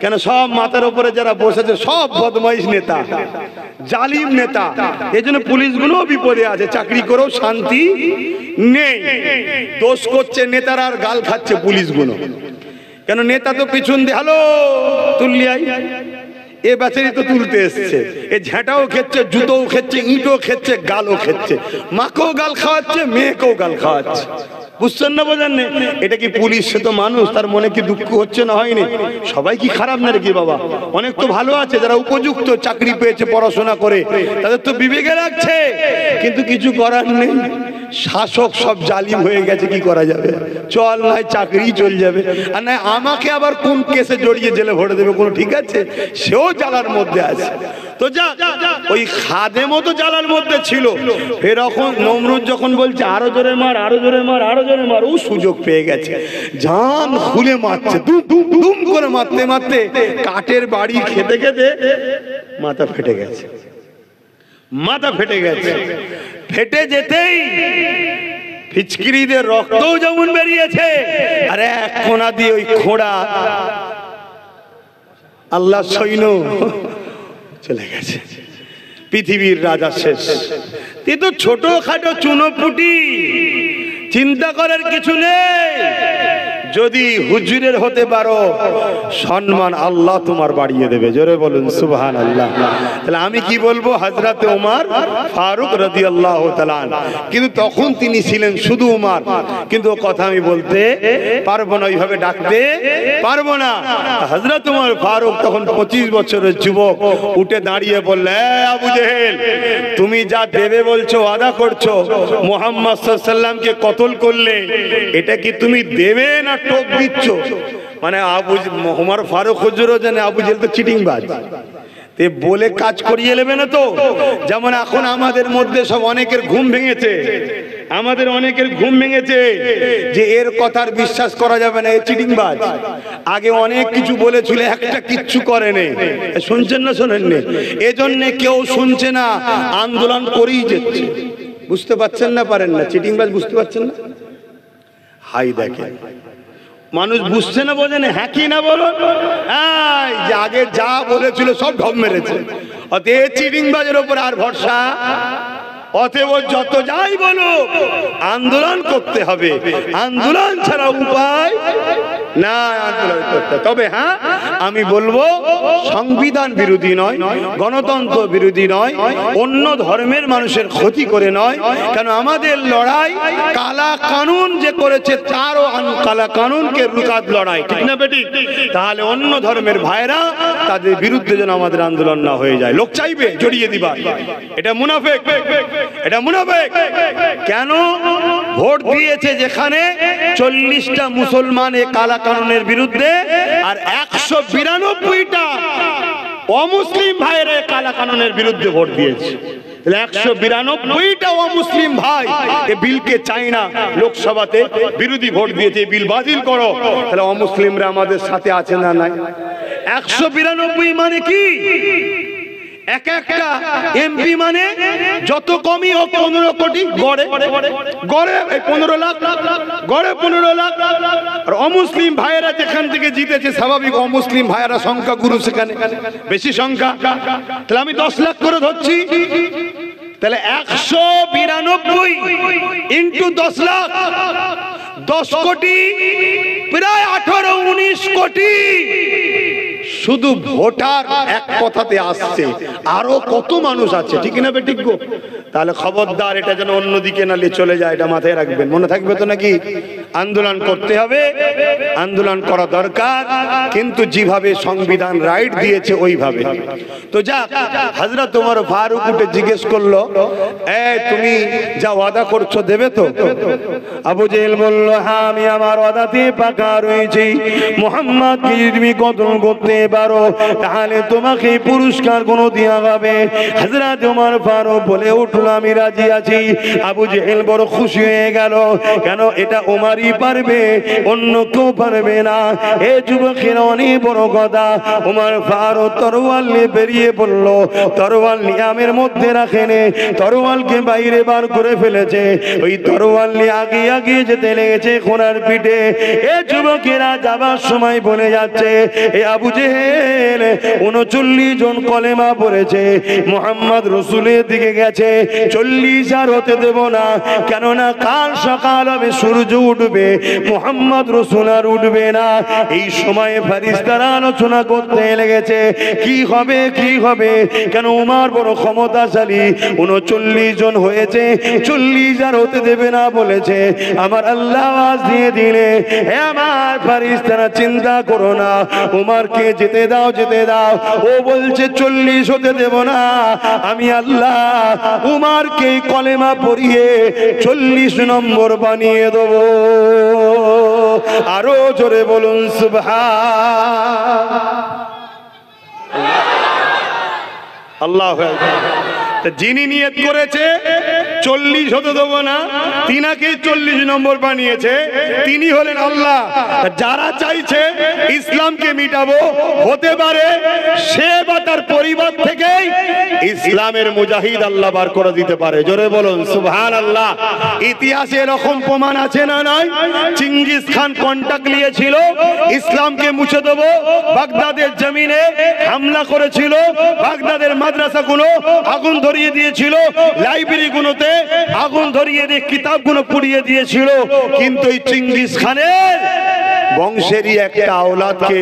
কেন? সব মাথার উপরে যারা বসেছে সব বদমাইশ নেতা, জালিম নেতা। এই জন্য পুলিশগুলো বিপদে আছে, চাকরি করেও শান্তি নেই। দোষ করছে নেতারা আর গাল খাচ্ছে পুলিশগুলো। কেন? নেতা তো পিছন দিয়ে হ্যালো তুললিয়াই, এ বেচারি তো তুলতে এসছে, এ ঝাঁটাও খেচ্ছে, জুতোও খেচ্ছে, ইঁটও খেচ্ছে, গালও খেচ্ছে, মাকেও গাল খাওয়াচ্ছে, মেয়েকেও গাল খাওয়াচ্ছে। বুঝছেন না? বোঝেন না? এটা কি পুলিশ? সে তো মানুষ, তার মনে কি দুঃখ হচ্ছে না? হয়নি। সবাই কি খারাপ না রে বাবা? অনেক তো ভালো আছে, যারা উপযুক্ত চাকরি পেয়েছে পড়াশোনা করে, তাদের তো বিবেকে রাখছে, কিন্তু কিছু করার নেই। শাসক সব জালিম হয়ে গেছে, কি করা যাবে? চল নাই চাকরি চল যাবে, আর না আমাকে আবার কোন কেসে জড়িয়ে জেলে ভরে দেবে, কোনো ঠিক আছে? সেও জ্বালার মধ্যে আছে। তো যা, ওই খাদেমও তো জ্বালার মধ্যে ছিল। এরকম নমরুদ যখন বলছে আরো জোরে মার, আরো জোরে মার, আরো জোরে মার, ও সুযোগ পেয়ে গেছে, জান খুলে মারছে, দুম দুম করে মারতে মারতে কাঠের বাড়ি খেতে খেতে মাথা ফেটে গেছে, মাথা ফেটে গেছে। ফেটে যেতেই ফিচকিরিদের রক্তও যেমন বেরিয়েছে, আর এক কোনা দিয়ে ওই খোঁড়া আল্লাহ সৈন্য চলে গেছে। পৃথিবীর রাজা শেষ। কিন্তু ছোটখাটো চুনোপুটি, চিন্তা করার কিছু নেই। যদি হুজুরের হতে পারো, সম্মান আল্লাহ তোমার বাড়িয়ে দেবে। জোরে বলুন সুবহানাল্লাহ। তাহলে আমি কি বলবো? হযরত ওমর ফারুক রাদিয়াল্লাহু তাআলা। কিন্তু তখন তিনি ছিলেন শুধু ওমর, কিন্তু ও কথা আমি বলতে পারবো না, ওইভাবে ডাকতে পারবো না। হযরত ওমর ফারুক তখন 25 বছরের যুবক, উঠে দাঁড়িয়ে বললে, আবু জেহেল, তুমি যা দেবে বলছো, ওয়াদা করছো, মুহাম্মদ সাল্লাল্লাহু আলাইহি সাল্লামকে কতল করলে, এটা কি তুমি দেবে না টোপ দিচ্ছ? মানে ওমর ফারুক হুজুরও জানে আবু জেহেল তো চিটিংবাজ, তে বলে কাজ করিয়ে নেবে না তো। যেমন এখন আমাদের মধ্যে সব অনেকের ঘুম ভেঙেছে, আমাদের অনেকের ঘুম ভেঙেছে যে এর কথার বিশ্বাস করা যাবে না, এ চিটিংবাজ। আগে অনেক কিছু বলেছিল, একটা কিচ্ছু করেনি। শুনছেন না? শোনেননি? এজন্য কেউ শুনছে না, আন্দোলন করেই যাচ্ছে। বুঝতে পারছেন না? পারেন না? চিটিংবাজ বুঝতে পারছেন না? হাই দেখেন, মানুষ বুঝছে না, বোঝে না। হ্যাঁ কি না বলো? যে আগে যা বলেছিল সব ঢপ মেরেছে, অতএব চিটিংবাজের উপর আর ভরসা। অতএব যত যাই বলো, আন্দোলন করতে হবে, আন্দোলন ছাড়া উপায় না। আন্দোলন করতে, তবে হ্যাঁ আমি বলবো সংবিধান বিরোধী নয়, গণতন্ত্র বিরোধী নয়, অন্য ধর্মের মানুষের ক্ষতি করে নয়। কেন আমাদের লড়াই কালা কানুন যে করেছে তারও কালা কানুনকে রুকাত লড়াই, ঠিক না বেটি? তাহলে অন্য ধর্মের ভাইরা তাদের বিরুদ্ধে যেন আমাদের আন্দোলন না হয়ে যায়। লোক চাইবে জড়িয়ে দিবা, এটা মুনাফিক, এটা মুনাফিক। কেন ভোট দিয়েছে যেখানে 40টা মুসলমান এ কালা কানুনের বিরুদ্ধে আর 192টা অমুসলিম ভাইরা কালা কানুনের বিরুদ্ধে ভোট দিয়েছে। 192টা অমুসলিম ভাই এই বিলকে চাই না, লোকসভাতে বিরোধী ভোট দিয়েছে, বিল বাতিল করো। তাহলে অমুসলিমরা আমাদের সাথে আছে না নাই? 192 মানে কি? এক একটা এমপি মানে যত কমই হোক 15 কোটি, গড়ে গড়ে 15 লাখ, গড়ে 15 লাখ। আর অমুসলিম ভাইয়েরা যেখান থেকে জিতেছে, স্বাভাবিক অমুসলিম ভাইয়েরা সংখ্যা গুরু, সেখানে বেশি সংখ্যা। তাহলে আমি 10 লাখ করে ধরছি, তাহলে 192 ইন্টু 10 লাখ, 10 কোটি, প্রায় 18-19 কোটি শুধু ভোটার এক কথাতে আসছে। আরো কত মানুষ আছে, ঠিক না বেঠিক গো? তাহলে খবরদার এটা যেন অন্যদিকে না চলে যায়, এটা মাথায় রাখবেন। মনে থাকবে তো নাকি? আন্দোলন করতে হবে, আন্দোলন করা দরকার, কিন্তু যেভাবে সংবিধান রাইট দিয়েছে ওইভাবে। তো যাক, হযরত ওমর ফারুক উঠে জিজ্ঞেস করলো, তুমি যা ওয়াদা করছো দেবে তো? আবু জেহেল বলল, হ্যাঁ আমি আমার ওয়াদাতে পাকা রয়েছি। মুহাম্মদকে যদি তুমি কতল করতে পারো তাহলে তোমাকে পুরস্কার কোনো দেওয়া হবে। হযরত ওমর ফারুক বলে উঠল, আমি রাজি আছি। আবু জেহেল বড় খুশি হয়ে গেল, কেন এটা ওমরই পারবে, অন্য কেউ পারবে না। এ যুবকেরা অনেক বড় কথা। ওমর ফারুক তরোয়াল নিয়ে বেরিয়ে পড়ল। তরোয়াল নিয়ামের মধ্যে রাখেনে, তরোয়ালকে বাইরে বার করে ফেলেছে। ওই তরোয়াল নিয়ে আগে আগে যেতে লেগেছে ঘোড়ার পিঠে। এ যুবকেরা যাবার সময় বলে যাচ্ছে, এ আবু জেহেল 39 জন কলেমা পড়েছে, মুহাম্মদ রাসূলের দিকে গেছে, 40 আর হতে দেব না। কেননা কাল সকাল হবে, সূর্য উঠবে, মুহাম্মদ রাসূল আর উঠবে না। এই সময়ে ফেরেশতারা আলোচনা করতে লেগেছে, কি হবে কি হবে। কেন উমর বড় ক্ষমতাশালী, 39 জন হয়েছে, 40 আর হতে দেবে না বলেছে। আমার আল্লাহ আওয়াজ দিয়ে দিলে, হে আমার ফেরেশতারা চিন্তা করো না, উমরকে যেতে দাও যেতে দাও। ও বলছে 40 হতে দেব না, আমি আল্লাহ উমরকে কলেমা পড়িয়ে 40 নম্বর বানিয়ে দেব। আরো জোরে বলুন সুবহানাল্লাহ। আল্লাহু আকবার। যিনি নিয়ত করেছে 40 হতে দেবো না, তিনাকে 40 নম্বর বানিয়েছে, তিনি হলেন আল্লাহ। যারা চাইছে ইসলামকে মিটাবো, হতে পারে সে বা তার পরিবার থেকেই ইসলামের মুজাহিদ আল্লাহ বার করে দিতে পারে। জোরে বলুন সুবহানাল্লাহ। ইতিহাসে এরকম প্রমাণ আছে না নাই? চিঙ্গিস খান কন্টাক্ট নিয়েছিল, ইসলামকে মুছে দেবো, বাগদাদের জমিনে হামলা করেছিল, বাগদাদের মাদ্রাসাগুলো আগুন ধরিয়ে দিয়েছিল, লাইব্রেরিগুলোতে আগুন ধরিয়ে দিয়ে কিতাবগুলো পুড়িয়ে দিয়েছিল। কিন্তু এই চিঙ্গিস খানের বংশেরই একটা আওলাদকে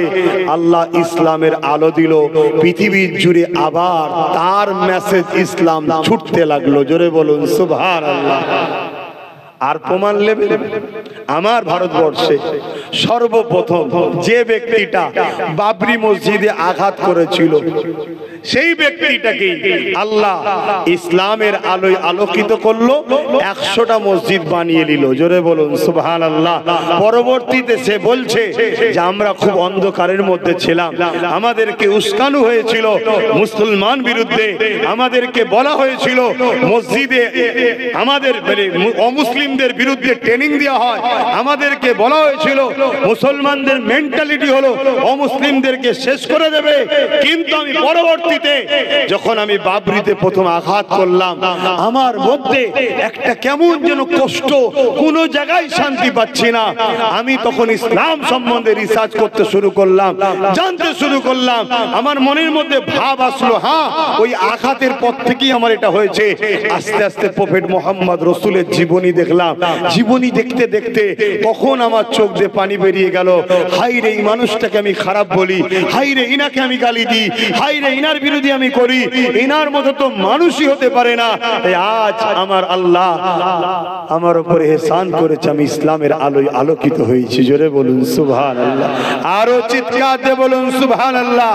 আল্লাহ ইসলামের আলো দিল, পৃথিবীর জুড়ে আবার তার মেসেজ ইসলাম ছুটতে লাগলো। জোরে বলুন সুবহানাল্লাহ। আর প্রমাণ নেবে, আমার ভারতবর্ষে সর্বপ্রথম যে ব্যক্তিটা বাবরি মসজিদে আঘাত করেছিল, সেই ব্যক্তিটাকে আল্লাহ ইসলামের আলোয় আলোকিত করলো, 100টা মসজিদ বানিয়ে নিল। জোরে বলুন সুবহানাল্লাহ। পরবর্তীতে সে বলছে যে আমরা খুব অন্ধকারের মধ্যে ছিলাম, আমাদেরকে উস্কানো হয়েছিল মুসলমান বিরুদ্ধে, আমাদেরকে বলা হয়েছিল মসজিদে আমাদের অমুসলিমদের বিরুদ্ধে ট্রেনিং দেওয়া হয়, আমাদেরকে বলা হয়েছিল মুসলমানদের মেন্টালিটি হলো অমুসলিমদেরকে শেষ করে দেবে। কিন্তু আমি পরবর্তী বাবরিতে যখন আমি বাবরিতে প্রথম আঘাত করলাম, আমার মধ্যে একটা কেমন যেন কষ্ট, কোনো জায়গায় শান্তি পাচ্ছি না। আমি তখন ইসলাম সম্বন্ধে রিসার্চ করতে শুরু করলাম, জানতে শুরু করলাম। আমার মনের মধ্যে ভাব আসলো, হ্যাঁ ওই আঘাতের পর থেকেই আমার এটা হয়েছে। আস্তে আস্তে প্রফেট মোহাম্মদ রসুলের জীবনী দেখলাম। জীবনী দেখতে দেখতে কখন আমার চোখ দিয়ে পানি বেরিয়ে গেল। হাই রে, এই মানুষটাকে আমি খারাপ বলি, হাই রে ইনাকে আমি গালি দিই, হাই রে ইনার বিরোধী আমি করি, ইনার মতো তো মানুষই হতে পারে না। আজ আমার আল্লাহ আমার উপরে এহসান করেছে, আমি ইসলামের আলোয় আলোকিত হয়েছি। জোরে বলুন সুবহানাল্লাহ, আরো চিৎকার দিয়ে বলুন সুবহানাল্লাহ।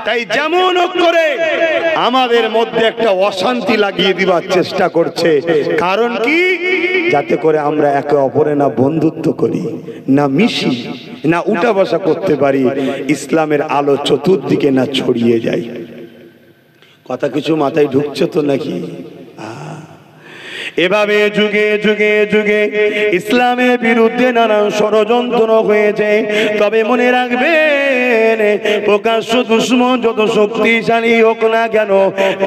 তাই যেমন করে আমাদের মধ্যে একটা অশান্তি লাগিয়ে দিবার চেষ্টা করছে, কারণ কি? যাতে করে আমরা একে অপরে না বন্ধুত্ব করি, না মিশি, না উঠা বসা করতে পারি, ইসলামের আলো চতুর্দিকে না ছড়িয়ে যায়। কথা কিছু মাথায় ঢুকছে তো নাকি? এভাবে যুগে যুগে যুগে ইসলামের বিরুদ্ধে নানান ষড়যন্ত্র হয়েছে। তবে মনে রাখবেন, প্রকাশ্য দুশমন যত শক্তিশালী হোক না কেন,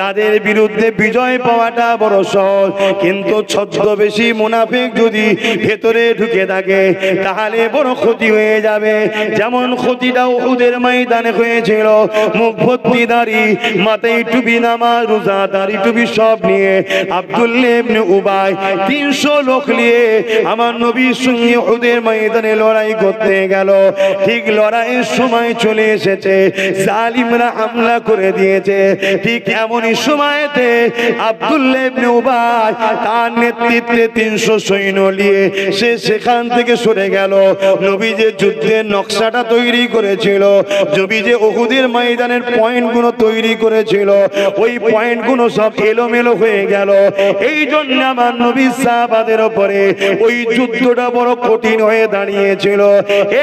তাদের বিরুদ্ধে বিজয় পাওয়াটা বড় সহজ। কিন্তু ছদ্মবেশী মুনাফিক যদি ভেতরে ঢুকে থাকে, তাহলে বড় ক্ষতি হয়ে যাবে। যেমন ক্ষতিটা উহুদের ময়দানে হয়েছিল। মুখ ভর্তি দাড়ি, মাথায় টুপি, নামাজ রোজা, দাড়ি টুপি সব নিয়ে আব্দুল্লাহ ইবনে উবাই 300 লোক নিয়ে আমার নবীর সঙ্গে উহুদের ময়দানে লড়াই করতে গেল। ঠিক লড়াইয়ের সময় চলে এসেছে, জালিমরা হামলা করে দিয়েছে। ঠিক এমনই সময়তে আব্দুল্লাহ ইবনে উবাই তার নেতৃত্বে 300 সৈন্য নিয়ে সে সেখান থেকে সরে গেল। নবী যে যুদ্ধের নকশাটা তৈরি করেছিল, নবী যে উহুদের ময়দানের পয়েন্টগুলো তৈরি করেছিল, ওই পয়েন্টগুলো সব এলোমেলো হয়ে গেল। এই জন্য আমার নবী সাহাবাদের উপরে ওই যুদ্ধটা বড় কঠিন হয়ে দাঁড়িয়েছিল।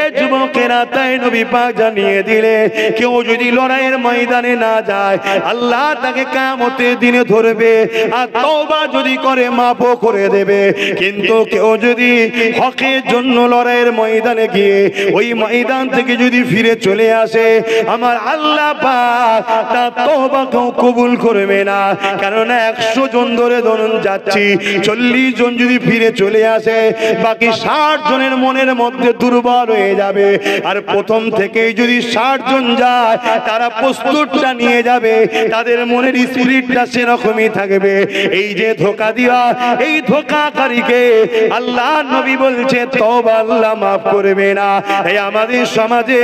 এ যুবকেরা, তাই নবী পাক জানিয়ে দিলে, কেউ যদি লড়াইয়ের ময়দানে না যায়, আল্লাহ তাকে কিয়ামতের দিনে ধরবে, আর তওবা যদি করে মাফও করে দেবে। কিন্তু কেউ যদি হকের জন্য লড়াইয়ের ময়দানে গিয়ে ওই ময়দান থেকে যদি ফিরে চলে আসে, আমার আল্লাহ পাক তার তওবা কেউ কবুল করবে না। কারণ 100 জন ধরে ধরুন যাচ্ছি, 40 জন যদি ফিরে চলে আসে, বাকি 60 জনের মনের মধ্যে দুর্বল হয়ে যাবে। আর প্রথম থেকেই যদি 60 জন যায়, তারা প্রস্তুতটা নিয়ে যাবে, তাদের মনের স্পিরিটটা সেরকমই থাকবে। এই যে ধোঁকা দেওয়া, এই ধোঁকাকারীকে আল্লাহ নবী বলছে তওবা আল্লাহ মাফ করবে না। এই আমাদের সমাজে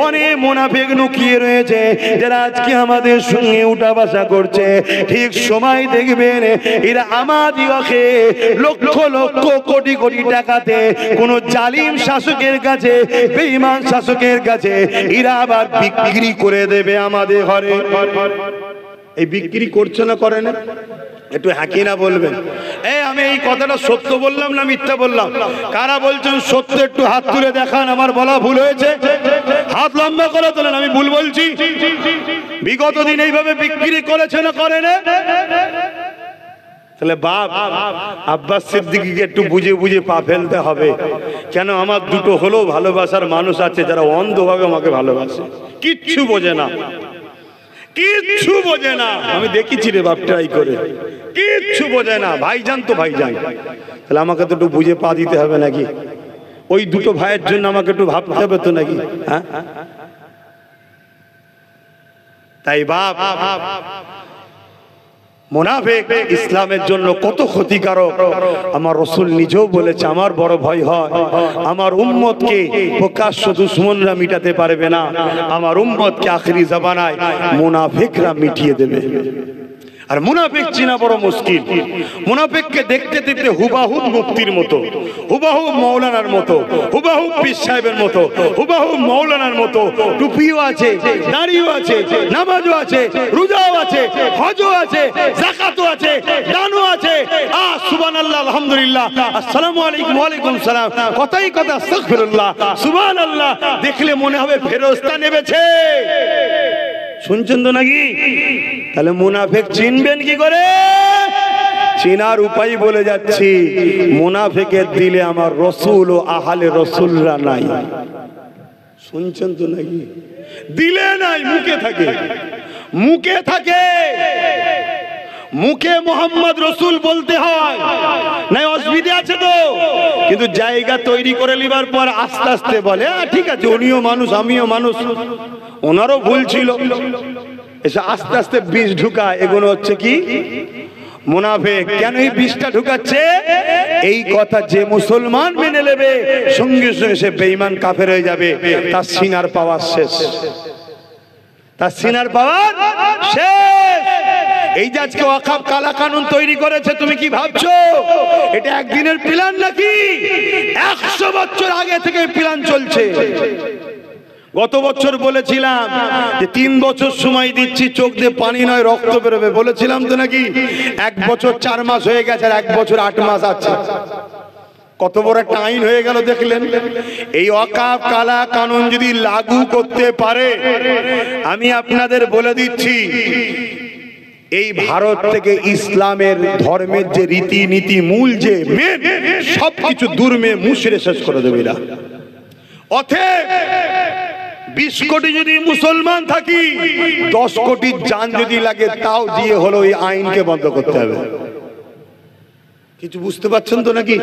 অনেক মুনাফিক লুকিয়ে রয়েছে, যারা আজকে আমাদের সঙ্গে উঠা বসা করছে। ঠিক সময় দেখবেন এরা আমাদিওকে লক্ষ লক্ষ কোটি কোটি টাকাতে কোন জালিম শাসকের কাছে, বেঈমান শাসকের কাছে এরা আবার বিক্রি করে দেবে আমাদের ঘরে। এই বিক্রি করছে না, করে না? একটু হাকিনা বলবেন। আমি এই কথাটা সত্য বললাম না মিথ্যা বললাম? কারা বলছেন সত্য একটু হাত তুলে দেখান। আমার বলা ভুল হয়েছে, হাত লম্বা করে তোলেন। আমি ভুল বলছি? বিগত দিন এইভাবে বিক্রি করেছে না করে না? তাহলে বাপ আব্বাস সিদ্দিকীকে একটু বুঝে বুঝে পা ফেলতে হবে। কেন? আমার দুটো হলেও ভালোবাসার মানুষ আছে যারা অন্ধভাবে আমাকে ভালোবাসে, কিচ্ছু বোঝে না, কিচ্ছু বোঝে না। আমি দেখেছি রে বাপ, ট্রাই করে, কিচ্ছু বোঝে না। ভাইজান তো ভাইজান, তাহলে আমাকে তো একটু বুঝে পা দিতে হবে নাকি? ওই দুটো ভাইয়ের জন্য আমাকে একটু ভাবতে হবে তো নাকি? হ্যাঁ, তাই বাপ মুনাফিক ইসলামের জন্য কত ক্ষতিকারক আমার রাসূল নিজেও বলেছে। আমার বড় ভয় হয় আমার উম্মতকে প্রকাশ্য দুশমনরা মিটাতে পারবে না, আমার উম্মতকে আখেরি জামানায় মুনাফিকরা মিটিয়ে দেবে। আর মুনাফিক চিনা বড় মুশকিল। মুনাফিককে দেখতে দেখতে হুবাহু মুফতির মতো, হুবাহু মাওলানার মতো, হুবাহু পীর সাহেবের মতো, হুবাহু মাওলানার মতো। টুপিও আছে, দাড়িও আছে, নামাজও আছে, রোজাও আছে, হজও আছে, যাকাতও আছে, দানও আছে। সুবহানাল্লাহ, আলহামদুলিল্লাহ, আসসালামু আলাইকুম, ওয়া আলাইকুম সালাম, কথাই কথা আস্তাগফিরুল্লাহ, সুবহানাল্লাহ। দেখলে মনে হবে ফেরেশতা নেমেছে। শুনছেন তো নাকি? তাহলে মুনাফিক চিনবেন কি করে? চেনার উপায় বলে যাচ্ছি। মুনাফিকের দিলে আমার রসুল ও আহলে রসুলরা নাই। শুনছেন তো নাকি? দিলে নাই, মুখে থাকে। মুখে থাকে, মুখে মোহাম্মদ রসুল বলতে হয়, নাই অসুবিধা আছে তো, কিন্তু জায়গা তৈরি করে নিবার পর আস্তে আস্তে বলে ঠিক আছে উনিও মানুষ আমিও মানুষ, ওনারও ভুল ছিল, এসে আস্তে আস্তে বিষ ঢুকায়। এগুলো হচ্ছে কি মুনাফিক। কেন এই বিষটা ঢুকাচ্ছে? এই কথা যে মুসলমান মেনে নেবে সঙ্গে সঙ্গে সে বেঈমান কাফের হয়ে যাবে, তার সিনার পাওয়ার শেষ, তার সিনার পাওয়ার শেষ। এই যে আজকে ওয়াকফ কালা কানুন তৈরি করেছে, তুমি কি ভাবছো এটা একদিনের প্ল্যান নাকি? 100 বছর আগে থেকে প্ল্যান চলছে। গত বছর বলেছিলাম যে 3 বছর সময় দিচ্ছি, চোখ দিয়ে পানি নয় রক্ত বেরোবে, বলেছিলাম তো নাকি? 1 বছর 4 মাস হয়ে গেছে আর 1 বছর 8 মাস আছে। কত বড় একটা আইন হয়ে গেল দেখলেন। এই ওয়াকফ কালা কানুন যদি লাগু করতে পারে, আমি আপনাদের বলে দিচ্ছি এই ভারত থেকে ইসলামের ধর্মের যে রীতিনীতি মূল যে মেন সবকিছু দুর্মে মুছড়ে শেষ করে দেবে এরা। অতএব 20 কোটি যদি মুসলমান থাকি, 10 কোটি জান যদি লাগে তাও দিয়ে হলো এই আইনকে বন্ধ করতে হবে। কিছু বুঝতে পারছেন তো নাকি?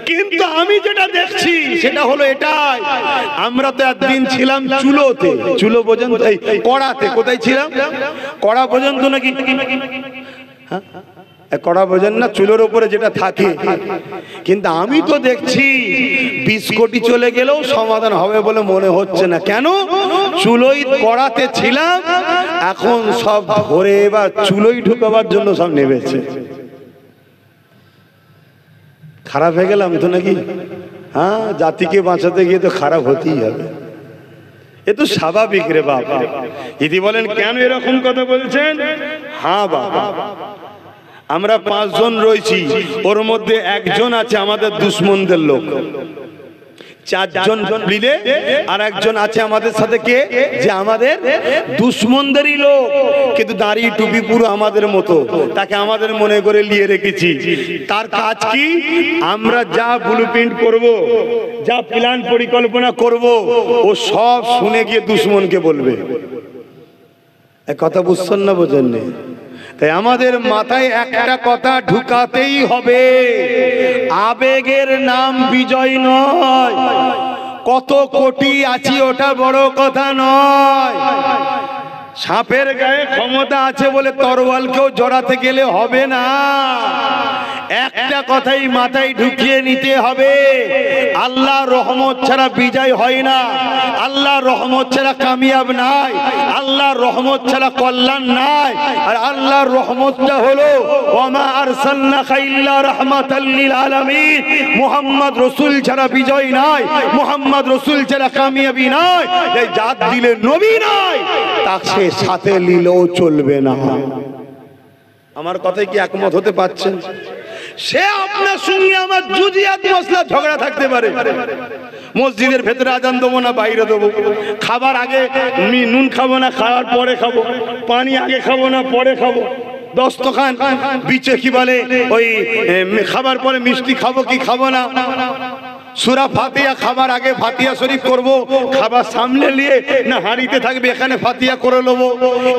কিন্তু আমি যেটা দেখছি সেটা হলো এটাই, আমরা তো একদিন ছিলাম চুলোতে, চুলো বোঝেন এই কড়াতে, কোথায় ছিলাম? কড়া বোঝেন তো নাকি? হ্যাঁ কড়া বোঝেন না, চুলোর উপরে যেটা থাকে। কিন্তু আমি তো দেখছি 20 কোটি চলে গেলেও সমাধান হবে বলে মনে হচ্ছে না। কেন? চুলোই কড়াতে ছিলাম, এখন সব ধরে এবার চুলোই ঢুকাবার জন্য সব নেমেছে। খারাপ হয়ে গেলাম তো নাকি? হ্যাঁ, জাতিকে বাঁচাতে গিয়ে তো খারাপ হতেই হবে, এ তো স্বাভাবিক রে বাবা। যদি বলেন কেন এরকম কথা বলছেন, হ্যাঁ বাবা আমরা 5 জন রয়েছি, ওর মধ্যে একজন আছে আমাদের দুশ্মনদের লোক, 4 জন মিলে আর একজন আছে আমাদের সাথে, কে? যে আমাদের দুশ্মনদেরই লোক, কিন্তু দাড়ি টুপি পুরো আমাদের মতো, তাকে আমাদের মনে করে নিয়ে রেখেছি। তার কাজ কি? আমরা যা ব্লুপ্রিন্ট করব, যা প্ল্যান পরিকল্পনা করব, ও সব শুনে গিয়ে দুশ্মনকে বলবে। এক কথা বুঝছেন না বোঝেন না? তাই আমাদের মাথায় একটা কথা ঢুকাতেই হবে, আবেগের নাম বিজয় নয়। কত কোটি আছি ওটা বড় কথা নয়। সাপের গায়ে ক্ষমতা আছে বলে তরোয়ালকেও জড়াতে গেলে হবে না। একটা কথাই মাথায় ঢুকিয়ে নিতে হবে, আল্লাহর রহমত ছাড়া বিজয় হয় না, আল্লাহর রহমত ছাড়া কামিয়াব নাই, আল্লাহর রহমত ছাড়া কল্যাণ নাই। আর আল্লাহর রহমতটা হলো ওয়ামা আরসালনাকা ইল্লা রাহমাতাল লিল আলামিন। মুহাম্মদ রাসূল ছাড়া বিজয় নাই, মুহাম্মদ রাসূল ছাড়া কামিয়াবি নাই। এই জাত দিলে নবী নাই, তাকে সাথে নিলেও চলবে না। আমার কথায় কি একমত হতে পারছেন? সে আপনার সঙ্গে আমার জুজিয়াত মসলা ঝগড়া থাকতে পারে, মসজিদের ভেতরে আজান দেবো না বাইরে দেবো, খাবার আগে নুন খাবো না খাওয়ার পরে খাবো, পানি আগে খাবো না পরে খাবো, দস্তখান বিচে কি বলে ওই খাবার পরে মিষ্টি খাবো কি খাবো না, সূরা ফাতিহা খাবার আগে ফাতিহা শরীফ করব, খাবার সামনে নিয়ে না হাঁড়িতে থাকবে এখানে ফাতিহা করে নেবো।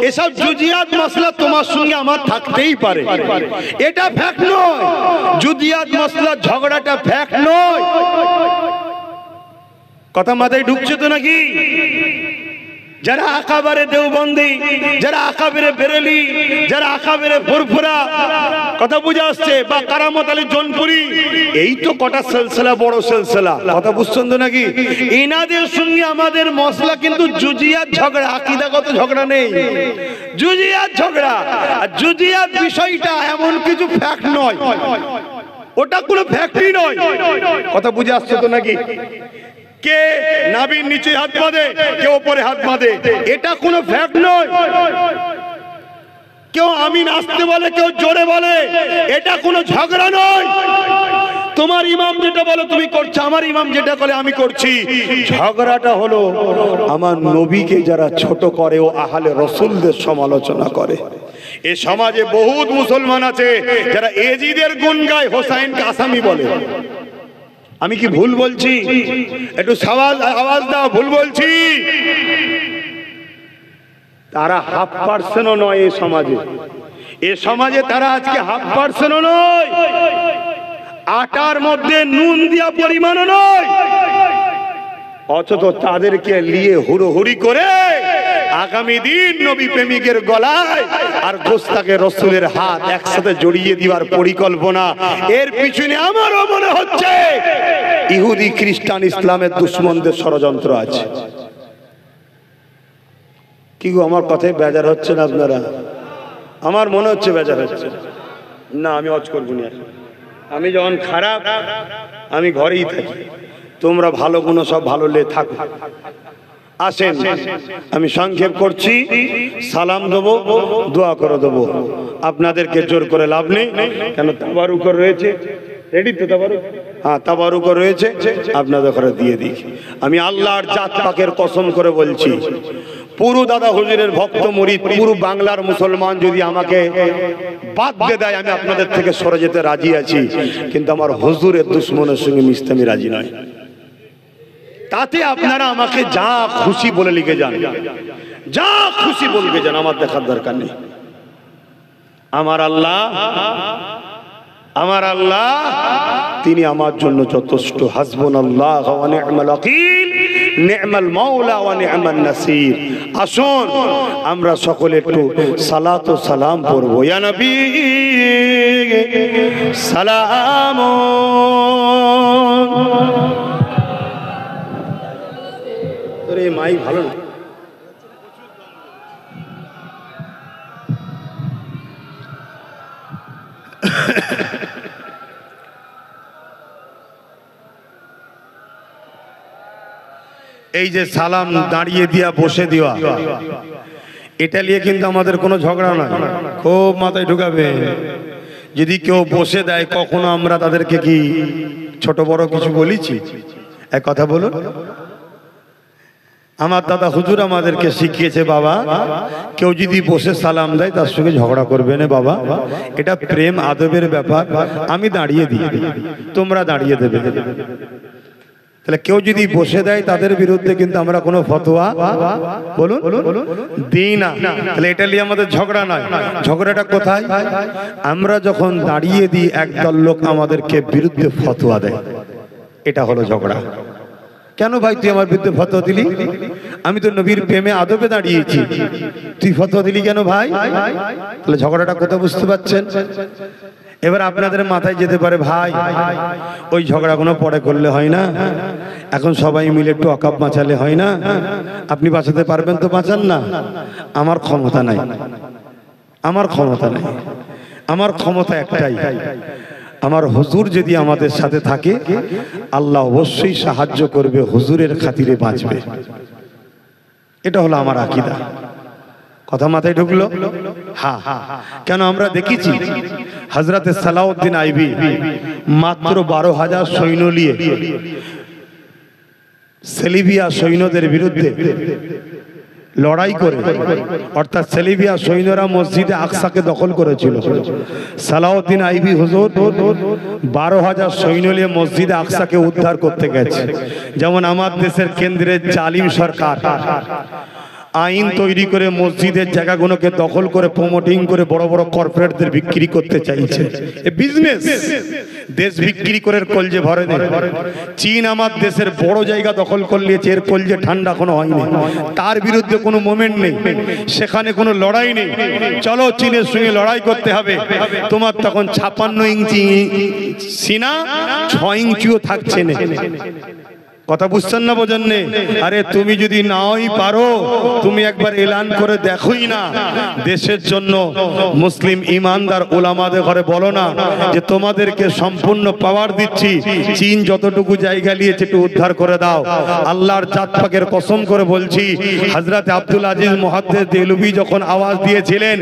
এসব জুজিয়াত মসলা তোমার সঙ্গে আমার থাকতেই পারে, এটা ফ্যাক্ট নয়। জুজিয়াত মসলা ঝগড়াটা ফ্যাক্ট নয়। কথা মাথায় ঢুকছে তো নাকি? যারা আকাবারে দেওবন্দি, যারা আকাবেরে বেরেলি, যারা আকাবেরে ফুরফুরা, কথা বুঝে আসছে, বা কারামত আলী জোনপুরি, এই তো কটা সিলসিলা, বড় সিলসিলা। কথা বুঝছেন তো নাকি? ইনাদের সঙ্গে আমাদের মসলা কিন্তু জুজিয়াত ঝগড়া, আকীদাগত ঝগড়া নেই, জুজিয়াত ঝগড়া। আর জুজিয়াত বিষয়টা এমন কিছু ফ্যাক্ট নয়, ওটা কোনো ফ্যাক্টই নয়। কথা বুঝে আসছে তো নাকি? কে নাভির নিচে হাত বাঁধে, কে ওপরে হাত বাঁধে, এটা কোনো ফ্যাক্ট নয়। কেউ আমিন আসতে বলে, কেউ জোরে বলে, এটা কোনো ঝগড়া নয়। তোমার ইমাম যেটা বলে তুমি করছো, আমার ইমাম যেটা বলে আমি করছি। ঝগড়াটা হলো আমার নবীকে যারা ছোট করে ও আহলে রাসূলদের সমালোচনা করে। এই সমাজে বহুত মুসলমান আছে যারা এজিদের গুণ গায়, হোসাইনকে আসামি বলে। আমি কি ভুল বলছি? একটু আওয়াজ দাও, ভুল বলছি? তারা 0.5% নয় এই সমাজে। এ সমাজে তারা আজকে 0.5% নয়, আটার মধ্যে নুন দিয়া পরিমাণও নয়। অথচ তাদেরকে নিয়ে হুড়োহুড়ি করে আগামী দিন নবী প্রেমিকের গলায় আর গোস্তাকে রসুলের হাত একসাথে জড়িয়ে দিবার পরিকল্পনা। এর পিছনে আমারও মনে হচ্ছে ইহুদি খ্রিস্টান ইসলামের দুশ্মনদের ষড়যন্ত্র আছে। কি গো, আমার কথায় বেজার হচ্ছে না আপনারা? আমার মনে হচ্ছে বেজার হচ্ছে না। আমি অজ করবো না। আমি যখন খারাপ আমি ঘরেই থাকি, তোমরা ভালো গুণ সব ভালো লে থাকো। আসেন, আমি সংক্ষেপ করছি, সালাম দেবো, দোয়া করে দেবো। আপনাদেরকে জোর করে লাভ নেই, কেন তাবারুক রয়েছে। রেডি তো তাবারুক? হ্যাঁ, তাবারুক রয়েছে, আপনাদের ঘরে দিয়ে দিই। আমি আল্লাহর জাত পাকের কসম করে বলছি, পুরো দাদা হুজুরের ভক্ত মুরিদ পুরো বাংলার মুসলমান যদি আমাকে বাদ দিয়ে দেয়, আমি আপনাদের থেকে সরে যেতে রাজি আছি, কিন্তু আমার হুজুরের দুশ্মনের সঙ্গে মিশতে আমি রাজি নয়। তাতে আপনারা আমাকে যা খুশি বলে লিখে যান, যা খুশি বলবে যান, আমার দেখার দরকার নেই। আমার আল্লাহ তিনি আমার জন্য যথেষ্ট। হাসবুনাল্লাহ ওয়া নি'মাল ওয়াকিল, নি'মাল মাওলা ওয়া নি'মান নাসির। আসুন আমরা সকলে একটু সালাত ও সালাম পড়ব। ইয়া নবী সালাম। তোরে মাই ভালো না। এই যে সালাম দাঁড়িয়ে দিয়া বসে দেওয়া, এটা নিয়ে কিন্তু আমাদের কোনো ঝগড়া নয়। খুব মাথায় ঢুকাবে, যদি কেউ বসে দেয় কখনো আমরা তাদেরকে কি ছোট বড় কিছু বলেছি? এক কথা বলুন। আমার দাদা হুজুর আমাদেরকে শিখিয়েছে, বাবা কেউ যদি বসে সালাম দেয় তার সঙ্গে ঝগড়া করবে না বাবা, এটা প্রেম আদবের ব্যাপার। আমি দাঁড়িয়ে দিই, তোমরা দাঁড়িয়ে দেবে। তাহলে কেউ যদি বসে দেয় তাদের বিরুদ্ধে কিন্তু আমরা কোনো ফতোয়া বলুন দিই না। তাহলে এটা নিয়ে আমাদের ঝগড়া নয়। ঝগড়াটা কোথায়? আমরা যখন দাঁড়িয়ে দিই একদল লোক আমাদেরকে বিরুদ্ধে ফতোয়া দেয়, এটা হলো ঝগড়া। কেন ভাই তুই আমার বিরুদ্ধে ফতোয়া দিলি? আমি তো নবীর প্রেমে আদবে দাঁড়িয়েছি, তুই ফতোয়া দিলি কেন ভাই? তাহলে ঝগড়াটা কোথায় বুঝতে পারছেন? এবার আপনাদের মাথায় যেতে পারে, ভাই ওই ঝগড়াগুলো পরে করলে হয় না, এখন সবাই মিলে একটু অকাপ বাঁচালে হয় না? আপনি বাঁচাতে পারবেন তো বাঁচান না। আমার ক্ষমতা নাই, আমার ক্ষমতা নাই। আমার ক্ষমতা একটাই, আমার হুজুর যদি আমাদের সাথে থাকে আল্লাহ অবশ্যই সাহায্য করবে, হুজুরের খাতিরে বাঁচবে। এটা হলো আমার আকীদা। কথা মাথায় ঢুকলো? হ্যাঁ, কেন আমরা দেখেছি হযরতে সালাউদ্দিন আইবি মাত্র 12,000 সৈন্য নিয়ে সেলিবিয়া সৈন্যদের বিরুদ্ধে লড়াই করে, অর্থাৎ সেলিবিয়া সৈন্যরা মসজিদে আকসাকে দখল করেছিল। সালাউদ্দিন আইবি হুজুর 12,000 সৈন্য নিয়ে মসজিদে আকসাকে উদ্ধার করতে গেছে। যেমন আমার দেশের কেন্দ্রের জালিম সরকার আইন তৈরি করে মসজিদের জায়গাগুলোকে দখল করে প্রমোটিং করে বড় বড় কর্পোরেটদের বিক্রি করতে চাইছে। এ বিজনেস, দেশ বিক্রি করে কলজে ভরে নেই। চীন আমার দেশের বড় জায়গা দখল করে নিয়েছে, এর কলজে ঠান্ডা কোনো হয়নি, তার বিরুদ্ধে কোনো মুভমেন্ট নেই, সেখানে কোনো লড়াই নেই। চলো চীনের সঙ্গে লড়াই করতে হবে। তোমার তখন 56 ইঞ্চি সিনা, 6 ইঞ্চিও থাকছে না। কথা বুঝছেন না, বোঝেন না? আরে তুমি যদি নাওই পারো, তুমি একবার এলান করে দেখোই না, দেশের জন্য মুসলিম ইমানদার উলামাদের ঘরে বলো না যে তোমাদেরকে সম্পূর্ণ পাওয়ার দিচ্ছি, চীন যতটুকু জায়গা নিয়েছে একটু উদ্ধার করে দাও। আল্লাহর জাত পাকের কসম করে বলছি, হযরত আব্দুল আজিজ মুহাদ্দিস দেহলভী যখন আওয়াজ দিয়েছিলেন,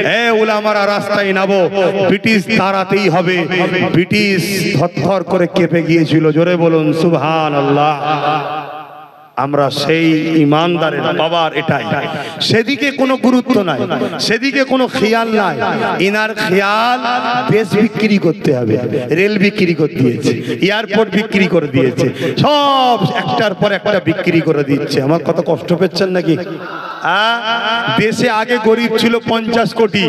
হে উলামারা রাস্তায় নামো, ব্রিটিশ তাড়াতেই হবে, ব্রিটিশ থরথর করে কেঁপে গিয়েছিল। জোরে বলুন সুবহানাল্লাহ। আমরা সেই ইমানদারের পাওয়ার এটাই, সেদিকে কোনো গুরুত্ব নাই, সেদিকে কোনো খেয়াল নাই। ইনার খেয়াল দেশ বিক্রি করতে হবে, রেল বিক্রি করে দিয়েছে, এয়ারপোর্ট বিক্রি করে দিয়েছে, সব একটার পর একটা বিক্রি করে দিচ্ছে। আমার কত কষ্ট পেচ্ছেন নাকি? দেশে আগে গরিব ছিল 50 কোটি,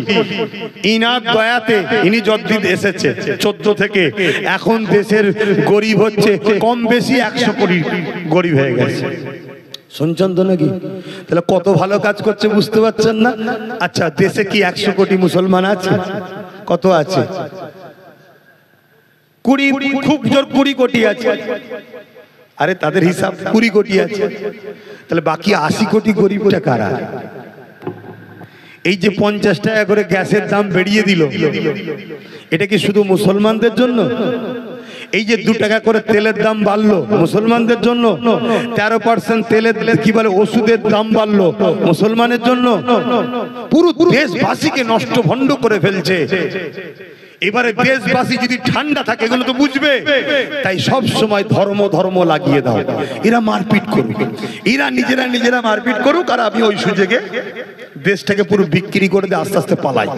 ইনার দয়াতে ইনি যতদিন এসেছে 14 থেকে এখন দেশের গরিব হচ্ছে কম বেশি 100 কোটি গরিব হয়ে গেছে। শুনছেন তো নাকি? তাহলে কত ভালো কাজ করছে বুঝতে পারছেন না? আচ্ছা, দেশে কি 100 কোটি মুসলমান আছে? কত আছে? 20, খুব জোর 20 কোটি আছে। আরে তাদের হিসাব 20 কোটি আছে, তাহলে বাকি 80 কোটি গরিবটা কারা? এই যে 50 টাকা করে গ্যাসের দাম বেড়িয়ে দিল, এটা কি শুধু মুসলমানদের জন্য? এই যে 2 টাকা করে তেলের দাম বাড়লো মুসলমানদের জন্য? 13% তেলের কি বলে ওষুধের দাম বাড়লো মুসলমানের জন্য? পুরো দেশবাসীকে নষ্ট ভণ্ড করে ফেলছে। এবারে দেশবাসী যদি ঠান্ডা থাকে এগুলো তো বুঝবে, তাই সব সময় ধর্ম ধর্ম লাগিয়ে দাও। এরা মারপিট করুক, এরা নিজেরা মারপিট করুক, আর আমি ওই সুযোগে দেশটাকে পুরো বিক্রি করে দিয়ে আস্তে আস্তে পালাই।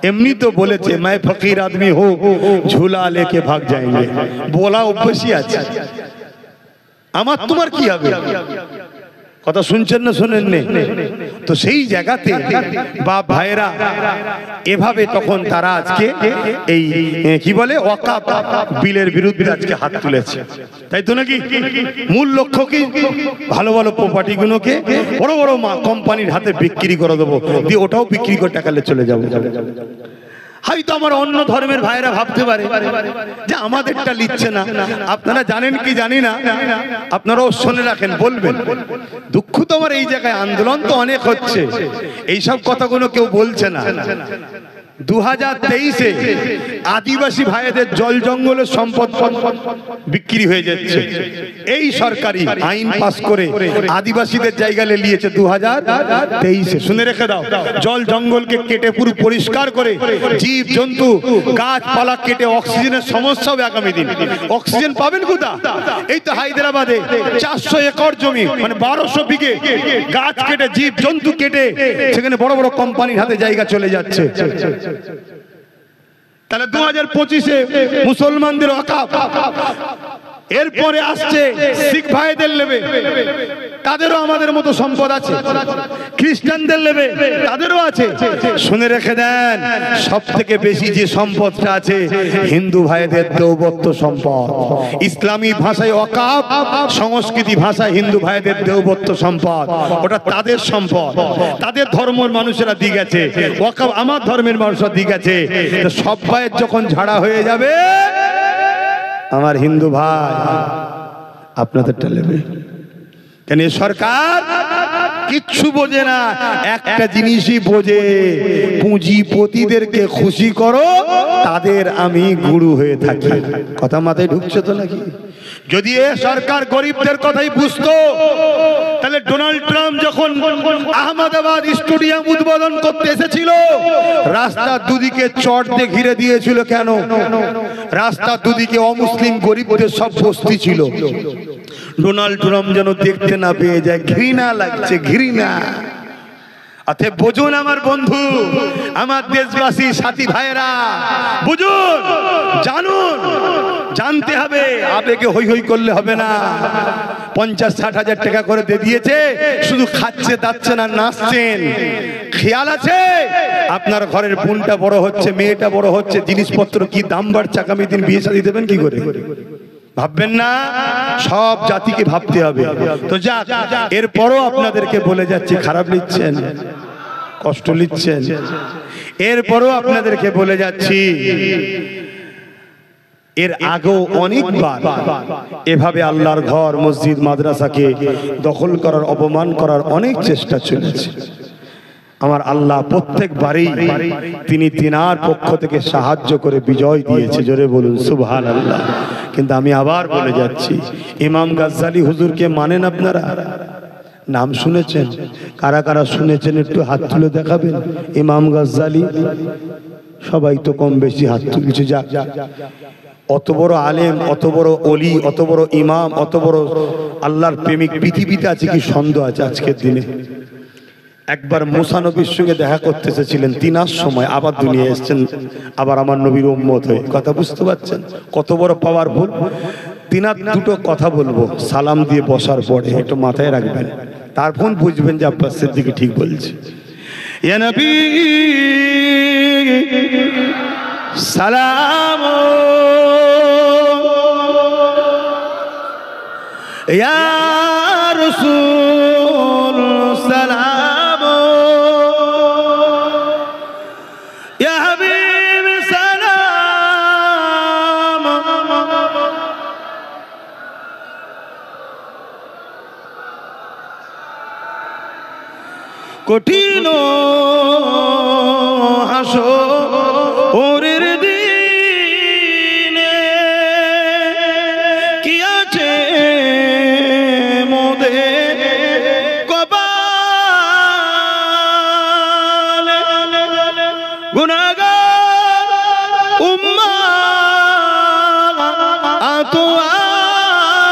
এমনি তো বলেছে मैं फकीर आदमी हो झूला लेके भाग जाएंगे, বলা অভ্যাসই আছে। আমার তোমার কি হবে? কথা শুনছেন না শোনেন নে? তো সেই জায়গাতে বাপ ভাইরা এভাবে তখন তারা আজকে এই কি বলে ওয়াকাফ বিলের বিরুদ্ধে আজকে হাত তুলেছে, তাই তো নাকি? মূল লক্ষ্য কি? ভালো ভালো প্রপার্টি গুলোকে বড় বড় কোম্পানির হাতে বিক্রি করে দেবো, দিয়ে ওটাও বিক্রি করে টাকালে চলে যাবো। হয়তো আমার অন্য ধর্মের ভাইরা ভাবতে পারে যে আমাদেরটা লিখছে না। আপনারা জানেন কি জানি না, আপনারাও শুনে রাখেন, বলবেন। দুঃখ তো আমার এই জায়গায়, আন্দোলন তো অনেক হচ্ছে, এইসব কথাগুলো কেউ বলছে না। 2023-এ আদিবাসী ভাইদের জল জঙ্গলের সম্পদ বিক্রি হয়ে যাচ্ছে। এই সরকারি আইন পাস করে আদিবাসীদের জায়গায় নিয়েছে 2023-এ। শুনে রেখে দাও, জল জঙ্গলকে কেটে পুরো পরিষ্কার করে জীব জন্তু গাছপালা কেটে অক্সিজেনের সমস্যা হবে আগামী দিন। অক্সিজেন পাবেন কোথা? এই তো হায়দ্রাবাদে 400 একর জমি, মানে 1200 বিঘে গাছ কেটে জীব জন্তু কেটে সেখানে বড় বড় কোম্পানির হাতে জায়গা চলে যাচ্ছে। তাহলে 2025-এ মুসলমানদের ওয়াকাফ, এরপরে আসছে শিখ ভাইদের নেবে, তাদেরও আমাদের মতো সম্পদ আছে। খ্রিস্টানদের নেবে, তাদেরও আছে। শুনে রেখে দেন, সব থেকে বেশি যে সম্পদটা আছে হিন্দু ভাইদের দেওবত্ত সম্পদ। ইসলামী ভাষায় ওয়াকাফ, সংস্কৃতি ভাষায় হিন্দু ভাইদের দেওবত্ত সম্পদ। ওটা তাদের সম্পদ, তাদের ধর্মের মানুষেরা দিয়ে গেছে। ওয়াকাফ আমার ধর্মের মানুষরা দিয়ে গেছে। সব ভাইয়ের যখন ঝাড়া হয়ে যাবে, আমার হিন্দু ভাই আপনাদেরটা নেবে। কেন সরকার কিচ্ছু বোঝে না, একটা জিনিসই বোঝে, পুঁজিপতিদেরকে খুশি করো, তাদের আমি গুরু হয়ে থাকি। কথা মাথায় ঢুকছে তো নাকি? যদি এ সরকার গরিবদের কথাই বুঝতো, তাহলে ডোনাল্ড ট্রাম্প যখন আহমেদাবাদ স্টেডিয়াম উদ্বোধন করতে এসেছিল, রাস্তার দুদিকে চট দিয়ে ঘিরে দিয়েছিল। কেন? রাস্তার দুদিকে অমুসলিম গরিবদের সব বস্তি ছিল। ডোনাল্ড ট্রাম্প যেন দেখতে না পেয়ে যায়, ঘৃণা লাগছে, ঘৃণা। অতএব বুঝুন আমার বন্ধু, আমার দেশবাসী সাথী ভাইরা, বুঝুন, জানুন, জানতে হবে। আবেগে হই হই করলে হবে না। 50-60 হাজার টাকা করে দিয়ে দিয়েছে, শুধু খাচ্ছে দাচ্ছে না, নাচছেন। খেয়াল আছে আপনার ঘরের বোনটা বড় হচ্ছে, মেয়েটা বড় হচ্ছে, জিনিসপত্র কি দাম বাড়ছে, আগামী দিন বিয়ে শাদী দেবেন কি করে? ভাববেন না? সব জাতিকে ভাবতে হবে। তো যাক, এরপরও আপনাদেরকে বলে যাচ্ছি, খারাপ লিখছেন, কষ্ট লিখছেন, এরপরও আপনাদেরকে বলে যাচ্ছি, এর আগেও অনেকবার এভাবে আল্লাহর ঘর, মসজিদ, মাদ্রাসাকে দখল করার, অপমান করার অনেক চেষ্টা চলেছে। আমার আল্লাহ প্রত্যেকবারই তিনি তিনার পক্ষ থেকে সাহায্য করে বিজয় দিয়েছে। জোরে বলুন সুবহানাল্লাহ। কিন্তু আমি আবার বলে যাচ্ছি, ইমাম গাজ্জালি হুজুরকে মানেন আপনারা? নাম শুনেছেন? কারা কারা শুনেছেন একটু হাত তুলে দেখাবেন। ইমাম গাজ্জালি সবাই তো কম বেশি হাত তুলছে। যাক, অত বড় আলেম, অত বড় ওলি, অত বড় ইমাম, অত বড় আল্লাহর প্রেমিক পৃথিবীতে আছে কি সন্দেহ আছে আজকের দিনে? একবার মুসা নবীর সঙ্গে দেখা করতে এসেছিলেন, 3 সময় আবার দুনিয়া এসেছেন, আবার আমার নবীর উম্মত হয়ে। কথা বুঝতে পারছেন কত বড় পাওয়ারফুল? তিনার দুটো কথা বলবো সালাম দিয়ে বসার পরে, একটু মাথায় রাখবেন, তারপর বুঝবেন যে আব্বাস সিদ্দিকী ঠিক বলছে। ইয়া নবী সালাম, ইয়া রাসূল সালাম, ইয়া হাবিব সালাম। কঠিন হাসরের দিনে কি আছে মোদের কপালে, গুনাহগার উম্মাত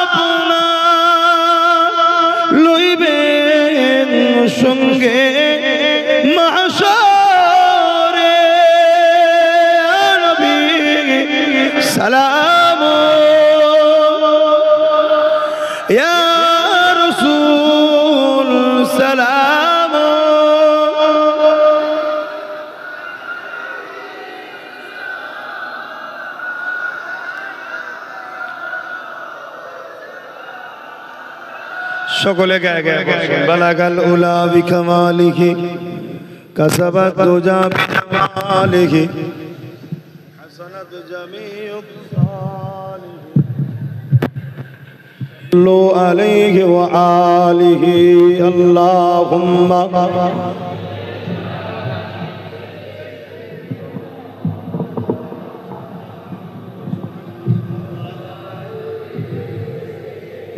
আপনার লইবেন সঙ্গে মাহশরে। নবী সালাম, ইয়া রাসূল সালাম। সকলে গায়ে গায়ে বসুন। বালাগাল উলা বিকামালিহি কাসাবাত দুজা বিজামালিহি হাসানাত জামিউ সালিহি লো আলাইহি ওয়া আলিহি আল্লাহুম্মা।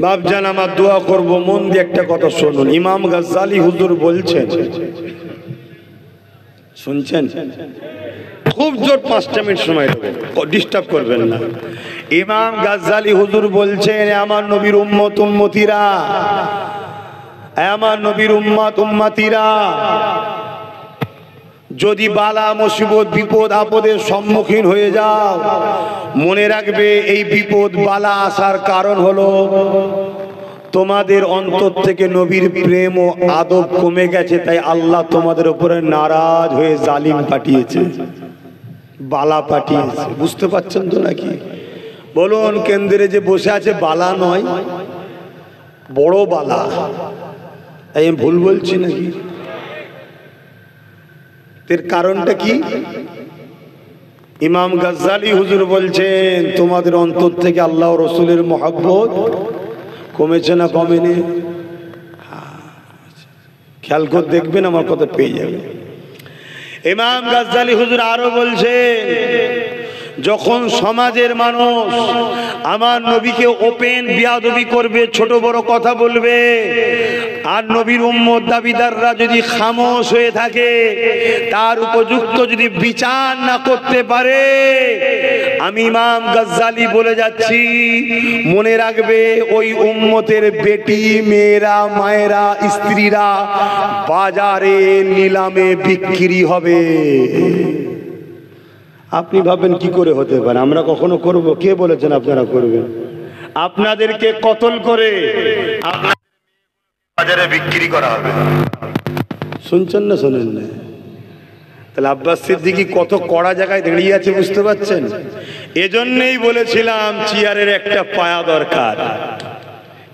বাপজান আমার দোয়া করব, মন দিয়ে একটা কথা শুনুন। ইমাম গাজ্জালি হুজুর বলছেন, শুনছেন? খুব জোর 5টা মিনিট সময় দেবেন, ডিস্টার্ব করবেন না। ইমাম গাজ্জালি হুজুর বলছেন, আমার নবীর উম্মত উম্মতিরা, আমার নবীর উম্মত উম্মতিরা যদি বালা মুসিবত বিপদ আপদের সম্মুখীন হয়ে যাও, মনে রাখবে এই বিপদ বালা আসার কারণ হলো তোমাদের অন্তর থেকে নবীর প্রেম ও আদব কমে গেছে, তাই আল্লাহ তোমাদের উপরে নারাজ হয়ে জালিম পাঠিয়েছে, বালা পাঠিয়েছে। বুঝতে পারছেন তো নাকি? বলুন, কেন্দ্রে যে বসে আছে বালা নয়, বড় বালা। আমি ভুল বলছি নাকি? এর কারণটা কি? ইমাম গাজ্জালি হুজুর বলছেন, তোমাদের অন্তর থেকে আল্লাহ রসুলের মহব্বত কমেছে না কমেনি? খেয়াল করে দেখবেন, আমার কথা পেয়ে যাবে। ইমাম গাজ্জালি হুজুর আরো বলছে, যখন সমাজের মানুষ আমার নবীকে ওপেন বিয়াদবি করবে, ছোট বড় কথা বলবে, আর নবীর উম্মত দাবিদাররা যদি খামোশ হয়ে থাকে, তার উপযুক্ত যদি বিচার না করতে পারে, আমি ইমাম গাজ্জালি বলে যাচ্ছি, মনে রাখবে ওই উম্মতের বেটি, মেয়েরা, মায়েরা, স্ত্রীরা বাজারে নিলামে বিক্রি হবে। আপনি ভাবেন কি করে হতে পারে? আমরা কখনো করব? কে বলেছেন আপনারা করবেন? আপনাদেরকে কতল করে বাজারে বিক্রি করা হবে। শুনছেন না শোনেন না? তাহলে আব্বাস সিদ্দিকী কত কড়া জায়গায় দাঁড়িয়ে আছে, বুঝতে পারছেন? এজন্যই বলেছিলাম চেয়ারের একটা পায়া দরকার।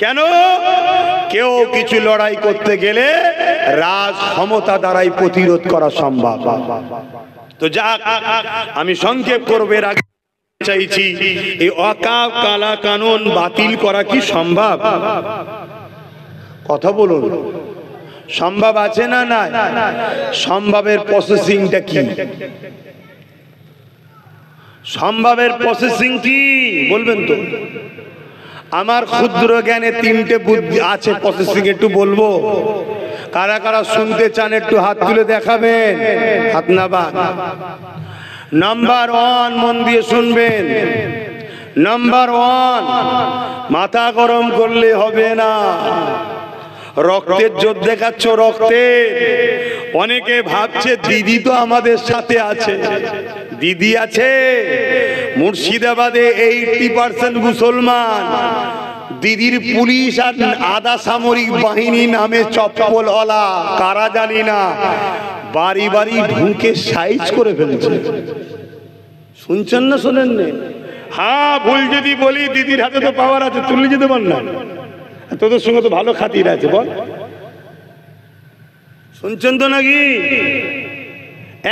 কেন? কেউ কিছু লড়াই করতে গেলে রাজ ক্ষমতা দ্বারাই প্রতিরোধ করা সম্ভব। তো যাক, আমি সংক্ষেপ করবে চাইছি, এই ওয়াকফ কালা কানুন বাতিল করা কি সম্ভব? কথা বলুন, সম্ভব আছে না নাই? সম্ভবের প্রসেসিংটা কি? সম্ভবের প্রসেসিং কি বলবেন তো? আমার ক্ষুদ্র জ্ঞানে 3টে বুদ্ধি আছে প্রসেসিং, একটু বলবো। কারা কারা শুনতে চান একটু হাত তুলে দেখাবেন, হাত নাবা। নাম্বার 1, মন দিয়ে শুনবেন। নাম্বার 1, মাথা গরম করলে হবে না। রক্তের জোর দেখাচ্ছ, রক্তে অনেকে ভাবছে দিদি তো আমাদের সাথে আছে, দিদি আছে, মুর্শিদাবাদে 80% মুসলমান, দিদির পুলিশ আর আধা সামরিক বাহিনী নামে চপ্পলওয়ালা কারা জানি না বাড়ি বাড়ি ঢুকে সাইজ করে ফেলছে। শুনছেন না শোনেন না? হ্যাঁ, ভুল যদি বলি দিদির হাতে তো পাওয়ার আছে, তুলে যেতে পার না, তোদের সঙ্গে তো ভালো খাতির আছে, বল। শুনছেন তো নাকি?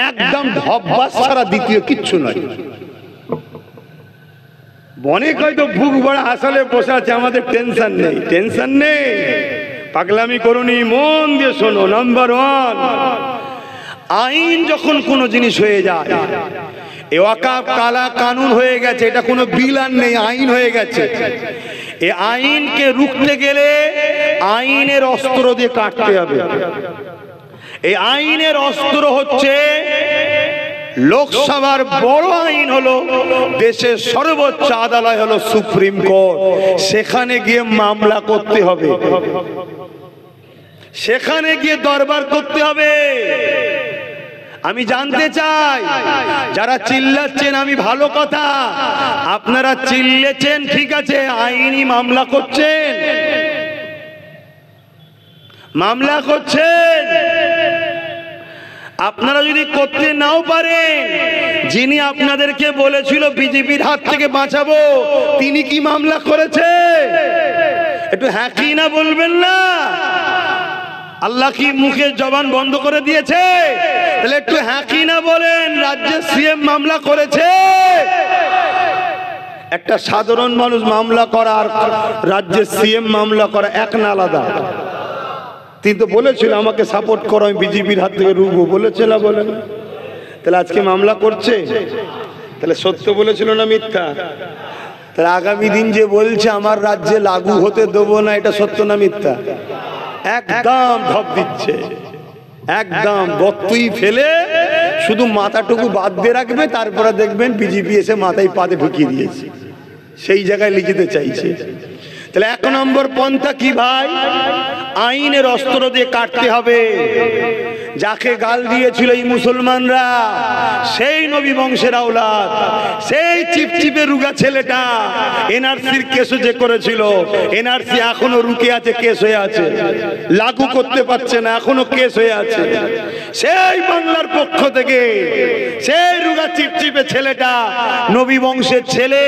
একদম ধব্বাস ছাড়া দ্বিতীয় কিচ্ছু নয়। অনেক হয়তো বুক ভরা আসলে বসে আছে, আমাদের টেনশন নেই, টেনশন নেই, পাগলামি করুনি, মন দিয়ে শোনো। নাম্বার 1, আইন যখন কোনো জিনিস হয়ে যায়, এ ওয়াকাফ কালা কানুন হয়ে গেছে, এটা কোনো বিল আর নেই, আইন হয়ে গেছে। এ আইনকে রুখতে গেলে আইনের অস্ত্র দিয়ে কাটতে হবে। এই আইনের অস্ত্র হচ্ছে লোকসভার বড় আইন হলো দেশের সর্বোচ্চ আদালত হলো সুপ্রিম কোর্ট। সেখানে গিয়ে মামলা করতে হবে, সেখানে গিয়ে দরবার করতে হবে। আমি জানতে চাই, যারা চিল্লাচ্ছেন, আমি ভালো কথা, আপনারা চিল্লেছেন ঠিক আছে, আইনি মামলা করছেন, মামলা করছেন। আপনারা যদি করতে নাও পারেন, যিনি আপনাদেরকে বলেছিল বিজেপির হাত থেকে বাঁচাবো, তিনি কি মামলা করেছে? একটু হ্যাঁ কি না বলবেন না? আল্লাহ কি মুখের জবান বন্ধ করে দিয়েছে? তাহলে একটু হ্যাঁ কি না বলেন। রাজ্যের সিএম মামলা করেছে। একটা সাধারণ মানুষ মামলা করা আর রাজ্যের সিএম মামলা করা এক না আলাদা? তিনি তো বলেছিল আমাকে সাপোর্ট করো, আমি বিজেপির হাত থেকে রুখবো, বলেছে না বলেন? তাহলে আজকে মামলা করছে, তাহলে সত্য বলেছিল না মিথ্যা? তাহলে আগামী দিন যে বলছে আমার রাজ্যে লাগু হতে দেবো না, এটা সত্য না মিথ্যা? একদম ঢপ দিচ্ছে, একদম বক্তুই ফেলে শুধু মাথাটুকু বাদ দিয়ে রাখবে, তারপরে দেখবেন বিজেপি এসে মাথায় পাতে ঢুকিয়ে দিয়েছে, সেই জায়গায় লিখিতে চাইছে। তাহলে 1 নম্বর পন্থা কি ভাই? আইনের অস্ত্র দিয়ে কাটতে হবে। যাকে গাল দিয়েছিল এই মুসলমানরা, সেই নবী বংশের আওলাদ, সেই চিপচিপে রুগা ছেলেটা, এনআরসির কেসও যে করেছিল, এনআরসি এখনো রুকে আছে, কেস হয়ে আছে, লাগু করতে পারছে না, এখনো কেস হয়ে আছে। সেই বাংলার পক্ষ থেকে সেই রুগা চিপচিপে ছেলেটা, নবী বংশের ছেলে,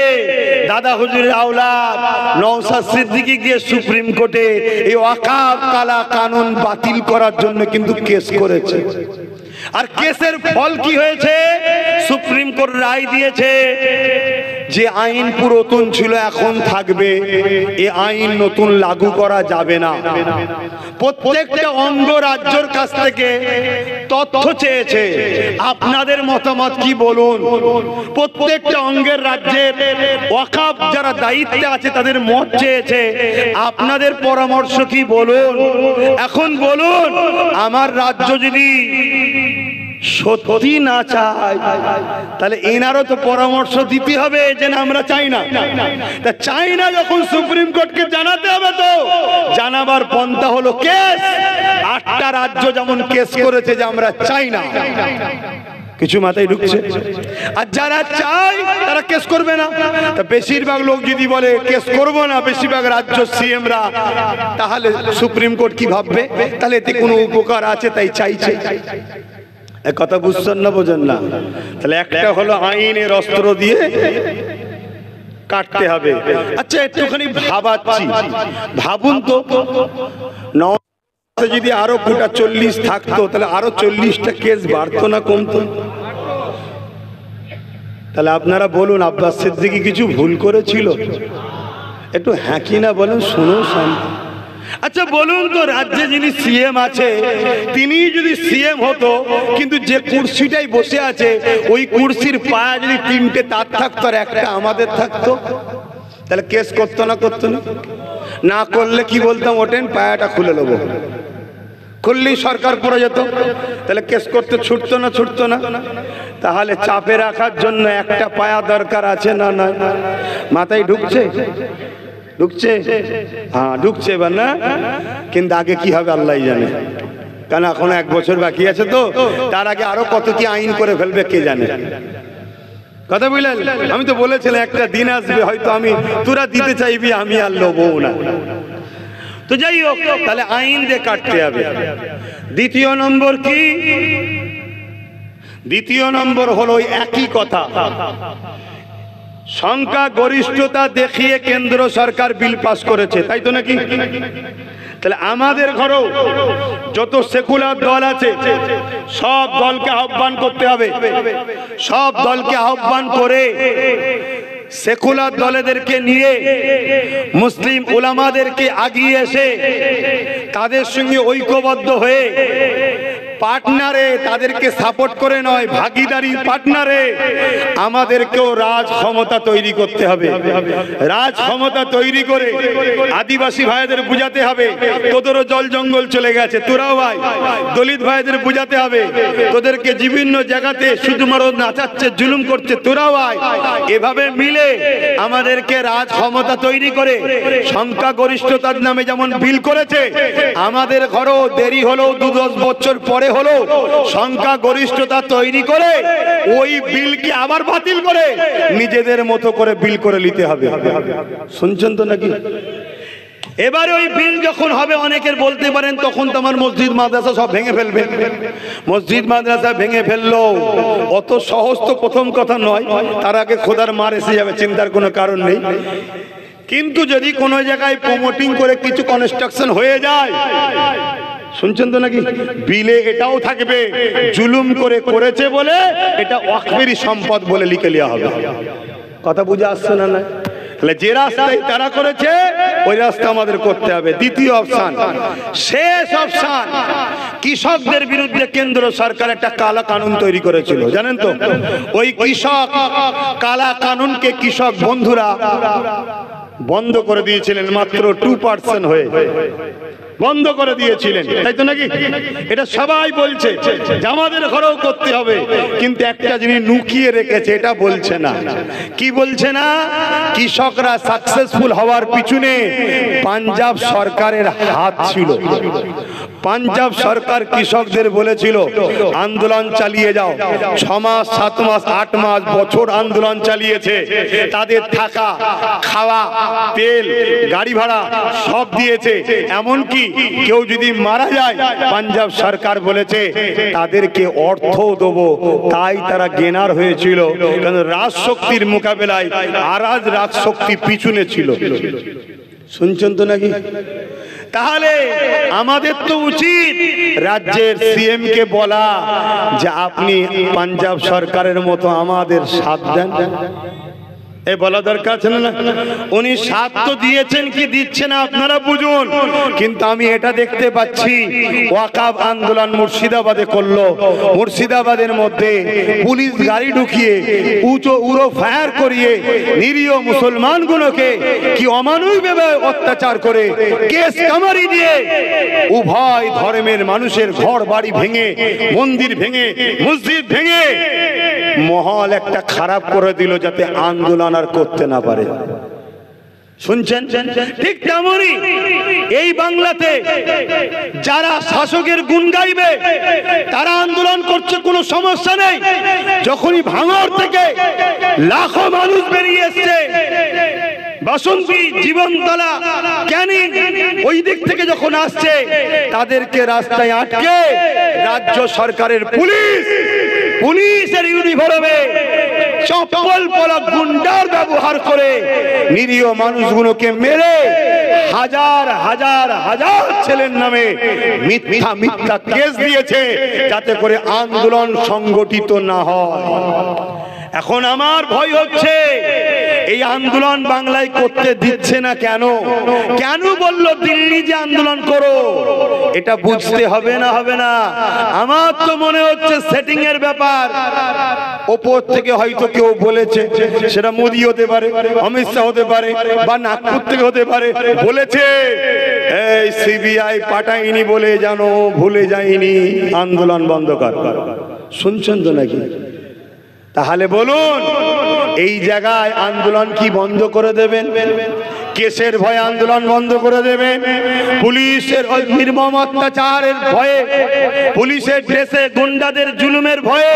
দাদা হুজুরের আওলাদ নওশাদ সিদ্দিকী গিয়ে সুপ্রিম কোর্টে এই ওয়াকাফ কালা কানুন বাতিল করার জন্য কিন্তু কেস করেছে। আর কেসের ফল কি হয়েছে? সুপ্রিম কোর্ট রায় দিয়েছে যে আইন পুরাতন ছিল এখন থাকবে, এই আইন নতুন লাগু করা যাবে না। প্রত্যেকটা অঙ্গ রাজ্যের কাছ থেকে তথ্য চেয়েছে, আপনাদের মতামত কি বলুন। প্রত্যেকটা অঙ্গের রাজ্যের ওয়াকাফ যারা দায়িত্বে আছে তাদের মত চেয়েছে, আপনাদের পরামর্শ কি বলুন। এখন বলুন, আমার রাজ্য যদি সত্যি না চাই, তাহলে এনারও তো পরামর্শ দিতে হবে যে না আমরা চাই না। তা চাই না যখন সুপ্রিম কোর্টকে জানাতে হবে, তো জানাবার পন্থা হলো কেস। 8টা রাজ্য যেমন কেস করেছে যে আমরা চাই না, কিছু মাথায় ঢুকছে। আর যারা চাই তারা কেস করবে না। তা বেশিরভাগ লোক যদি বলে কেস করব না, বেশিরভাগ রাজ্য সিএমরা, তাহলে সুপ্রিম কোর্ট কি ভাববে? তাহলে এতে কোনো উপকার আছে তাই চাইছে। কথা বুঝছেন না, বোঝেন না? তাহলে একটা হলো আইনের অস্ত্র দিয়ে কাটতে হবে। আচ্ছা একটুখানি ভাবাচ্ছি, ভাবুন তো, যদি আরো কোটা 40 থাকতো, তাহলে আরো 40টা কেস বাড়তো না কমতো? তাহলে আপনারা বলুন, আব্বাস সিদ্দিকী কিছু ভুল করেছিল? একটু হ্যাঁ কি না বলেন, শুনুন শান্তি। আচ্ছা বলুন তো, রাজ্যে যিনি সিএম আছে, তিনি যদি সিএম হতো, কিন্তু যে কুর্সিটাই বসে আছে ওই কুর্সির পায়ে যদি 3টে তার থাকতো আর একটা আমাদের থাকতো, তাহলে কেস করতো না? করতো না? না করলে কি বলতাম, ওঠেন পায়াটা খুলে নেবো, খুললেই সরকার পড়ে যেত। তাহলে কেস করতে ছুটতো না? ছুটতো না? তাহলে চাপে রাখার জন্য একটা পায়া দরকার আছে না? না, মাথায় ঢুকছে? ঢুকছে? হ্যাঁ ঢুকছে এবার না? কিন্তু আগে কি হবে আল্লাহ জানে, কারণ এখন 1 বছর বাকি আছে, তো তার আগে আরো কত কি আইন করে ফেলবে কে জানে। কথা বুঝলেন? আমি তো বলেছিলাম একটা দিন আসবে হয়তো আমি তোরা দিতে চাইবি, আমি আর লোবো না। তো যাই হোক, তাহলে আইন দিয়ে কাটতে হবে। দ্বিতীয় নম্বর কি? দ্বিতীয় নম্বর হলো ওই একই কথা, সংখ্যা গরিষ্ঠতা দেখিয়ে কেন্দ্র সরকার বিল পাস করেছে, তাই তো নাকি? তাহলে আমাদের ঘরেও যত সেকুলার দল আছে সব দলকে আহ্বান করতে হবে, সব দলকে আহ্বান করে সেকুলার দলেদেরকে নিয়ে মুসলিম উলামাদেরকে আগিয়ে এসে তাদের সঙ্গে ঐক্যবদ্ধ হয়ে পার্টনারে, তাদেরকে সাপোর্ট করে নয়, ভাগিদারি পার্টনারে আমাদেরকেও রাজ ক্ষমতা তৈরি করতে হবে। রাজ ক্ষমতা তৈরি করে আদিবাসী ভাইদের বুঝাতে হবে তোদেরও জল জঙ্গল চলে গেছে, তোরাও ভাই। দলিত ভাইদের বুঝাতে হবে তোদেরকে বিভিন্ন জায়গাতে শুধুমাত্র নাচাচ্ছে, জুলুম করছে, তোরাও ভাই। এভাবে মিলে আমাদেরকে রাজ ক্ষমতা তৈরি করে সংখ্যা গরিষ্ঠতার নামে যেমন বিল করেছে, আমাদের ঘরেও দেরি হলেও 2-10 বছর পরে হলো সংখ্যা গরিষ্ঠতা তৈরি করে ওই বিলকে আবার বাতিল করে নিজেদের মতো করে বিল করে নিতে হবে। শুনছেন তো নাকি? এবারে ওই বিল যখন হবে, অনেকের বলতে পারেন তখন তো আমার মসজিদ মাদ্রাসা সব ভেঙে ফেলবে। মসজিদ মাদ্রাসা ভেঙে ফেললো অত সহজ তো প্রথম কথা নয়, তার আগে খোদার মার এসে যাবে, চিন্তার কোনো কারণ নেই। কিন্তু যদি কোনো জায়গায় প্রমোটিং করে কিছু কনস্ট্রাকশন হয়ে যায়, শুনছেন তো নাকি, বিলে এটাও থাকবে জুলুম করে করেছে বলে এটা ওয়াকফেরই সম্পদ বলে লিখে নেওয়া হবে। কথা বুঝে আসছে না? না, তাহলে যে রাস্তায় তারা করেছে ওই রাস্তা আমাদের করতে হবে। দ্বিতীয় অপশন, শেষ অপশন, কৃষকদের বিরুদ্ধে কেন্দ্র সরকার একটা কালা কানুন তৈরি করেছিল, জানেন তো? ওই কৃষক কালা কানুনকে কৃষক বন্ধুরা বন্ধ করে দিয়েছিলেন, মাত্র 2% হয়ে বন্ধ করে দিয়েছিলেন, তাই তো নাকি? এটা সবাই বলছে যে আমাদের ঘরেও করতে হবে, কিন্তু একটা জিনিস লুকিয়ে রেখেছে, এটা বলছে না। কি বলছে না? কৃষকরা সাকসেসফুল হওয়ার পিছনে পাঞ্জাব সরকারের হাত ছিল। পাঞ্জাব সরকার কৃষকদের বলেছিল আন্দোলন চালিয়ে যাও, 6 মাস 7 মাস 8 মাস বছর আন্দোলন চালিয়েছে, তাদের থাকা খাওয়া তেল গাড়ি ভাড়া সব দিয়েছে, এমনকি কেউ যদি মারা যায় পাঞ্জাব সরকার বলেছে তাদেরকে অর্থ দেবো। তাই তারা গেনার হয়েছিল, কারণ রাজশক্তির মোকাবেলায় আরাজ রাজশক্তি পিছনে ছিল। শুনছেন তো নাকি? তাহলে আমাদের তো উচিত রাজ্যের সিএম কে বলা যে আপনি পাঞ্জাব সরকারের মতো আমাদের সাথ দেন। এ বলা দরকার ছিল না? উনি সাথ তো দিয়েছেন কি দিচ্ছে না আপনারা বুঝুন, কিন্তু আমি এটা দেখতে পাচ্ছি ওয়াকাব আন্দোলন মুর্শিদাবাদে করলো, মুর্শিদাবাদের মধ্যে পুলিশ গাড়ি ঢুকিয়ে উড়ো ফায়ার করিয়ে নিরীহ মুসলমানগুলোকে কি অমানবিকভাবে অত্যাচার করে কেস কামারি দিয়ে উভয় ধর্মের মানুষের ঘর বাড়ি ভেঙে, মন্দির ভেঙে, মসজিদ ভেঙে মহল একটা খারাপ করে দিল, যাতে আন্দোলন আর করতে না পারে। শুনছেন? ঠিক তেমনই এই বাংলাতে যারা শাসকের গুণ গাইবে তারা আন্দোলন করছে, কোনো সমস্যা নেই। যখনই ভাঙড় থেকে লাখো মানুষ বেরিয়ে এসছে, বাসন্তী, জীবনতলা, ক্যানিং ওই দিক থেকে যখন আসছে, তাদেরকে রাস্তায় আটকে রাজ্য সরকারের পুলিশের ইউনিফর্মে চপ্পল পরা গুন্ডার ব্যবহার করে নিরীহ মানুষগুলোকে মেরে হাজার হাজার হাজার ছেলের নামে মিথ্যা কেস দিয়েছে, যাতে করে আন্দোলন সংগঠিত না হয়। এখন আমার ভয় হচ্ছে এই আন্দোলন বাংলায় করতে দিচ্ছে না কেন? কেন বললো দিল্লি যে আন্দোলন করো? এটা বুঝতে হবে না? হবে না? আমার তো মনে হচ্ছে সেটিং এর ব্যাপার। ওপর থেকে হয়তো কেউ বলেছে, সেটা মোদি হতে পারে, অমিত শাহ হতে পারে, বা নাগপুর থেকে হতে পারে, বলেছে এই সিবিআই পাঠায়নি বলে জানো ভুলে যায়নি আন্দোলন বন্ধ কর। শুনছেন তো নাকি? তাহলে বলুন এই জায়গায় আন্দোলন কি বন্ধ করে দেবেন? কেসের ভয়ে আন্দোলন বন্ধ করে দেবে, পুলিশের নির্মম অত্যাচারের ভয়ে, পুলিশের ড্রেসে গুন্ডাদের জুলুমের ভয়ে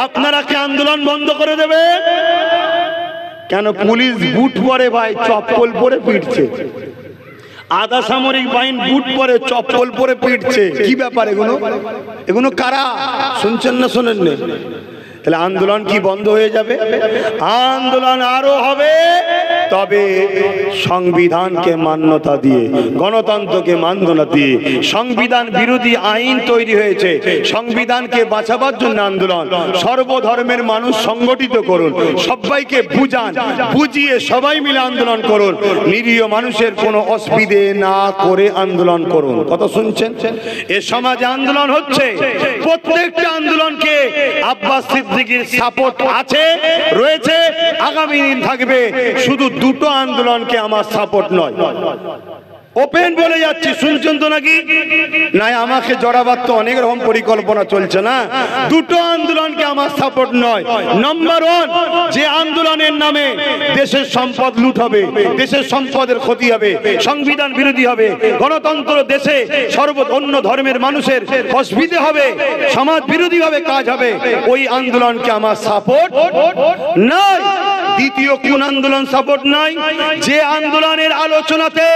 আপনারা কি আন্দোলন বন্ধ করে দেবে? কেন? পুলিশ বুট পরে ভাই, চপ্পল পরে পিটছে। আধা সামরিক বাহিনী বুট পরে চপ্পল পরে পিটছে। কি ব্যাপার এগুলো? এগুলো কারা? শুনছেন না শোনেন না? তাহলে আন্দোলন কি বন্ধ হয়ে যাবে? আন্দোলন আরো হবে, তবে সংবিধানকে মান্যতা দিয়ে, গণতন্ত্রকে মান্যতা দিয়ে। সংবিধান বিরোধী আইন তৈরি হয়েছে, সংবিধানকে বাঁচাবার জন্য আন্দোলন। সর্বধর্মের মানুষ সংগঠিত করুন, সবাইকে বুঝান, বুঝিয়ে সবাই মিলে আন্দোলন করুন। নিরীহ মানুষের কোনো অসুবিধে না করে আন্দোলন করুন। কথা শুনছেন? এ সমাজে আন্দোলন হচ্ছে, প্রত্যেকটা আন্দোলনকে আব্বাস সিদ্দিকীর সাপোর্ট আছে, রয়েছে, আগামী দিন থাকবে। শুধু দুটো আন্দোলনকে আমার সাপোর্ট নয়, ওপেন বলে যাচ্ছি। শুনছেন তো নাকি? নাই আমাকে জড়াবার তো অনেক রকম পরিকল্পনা চলছে না। দুটো আন্দোলনকে আমার সাপোর্ট নয়। নম্বর ওয়ান, যে আন্দোলনের নামে দেশের সম্পদ লুট হবে, দেশের সম্পদের ক্ষতি হবে, সংবিধান বিরোধী হবে, গণতন্ত্র দেশে অন্য ধর্মের মানুষের অসুবিধে হবে, সমাজ বিরোধী ভাবে কাজ হবে, ওই আন্দোলনকে আমার সাপোর্ট নাই। দ্বিতীয় কোন আন্দোলন সাপোর্ট নাই? যে আন্দোলনের আলোচনাতে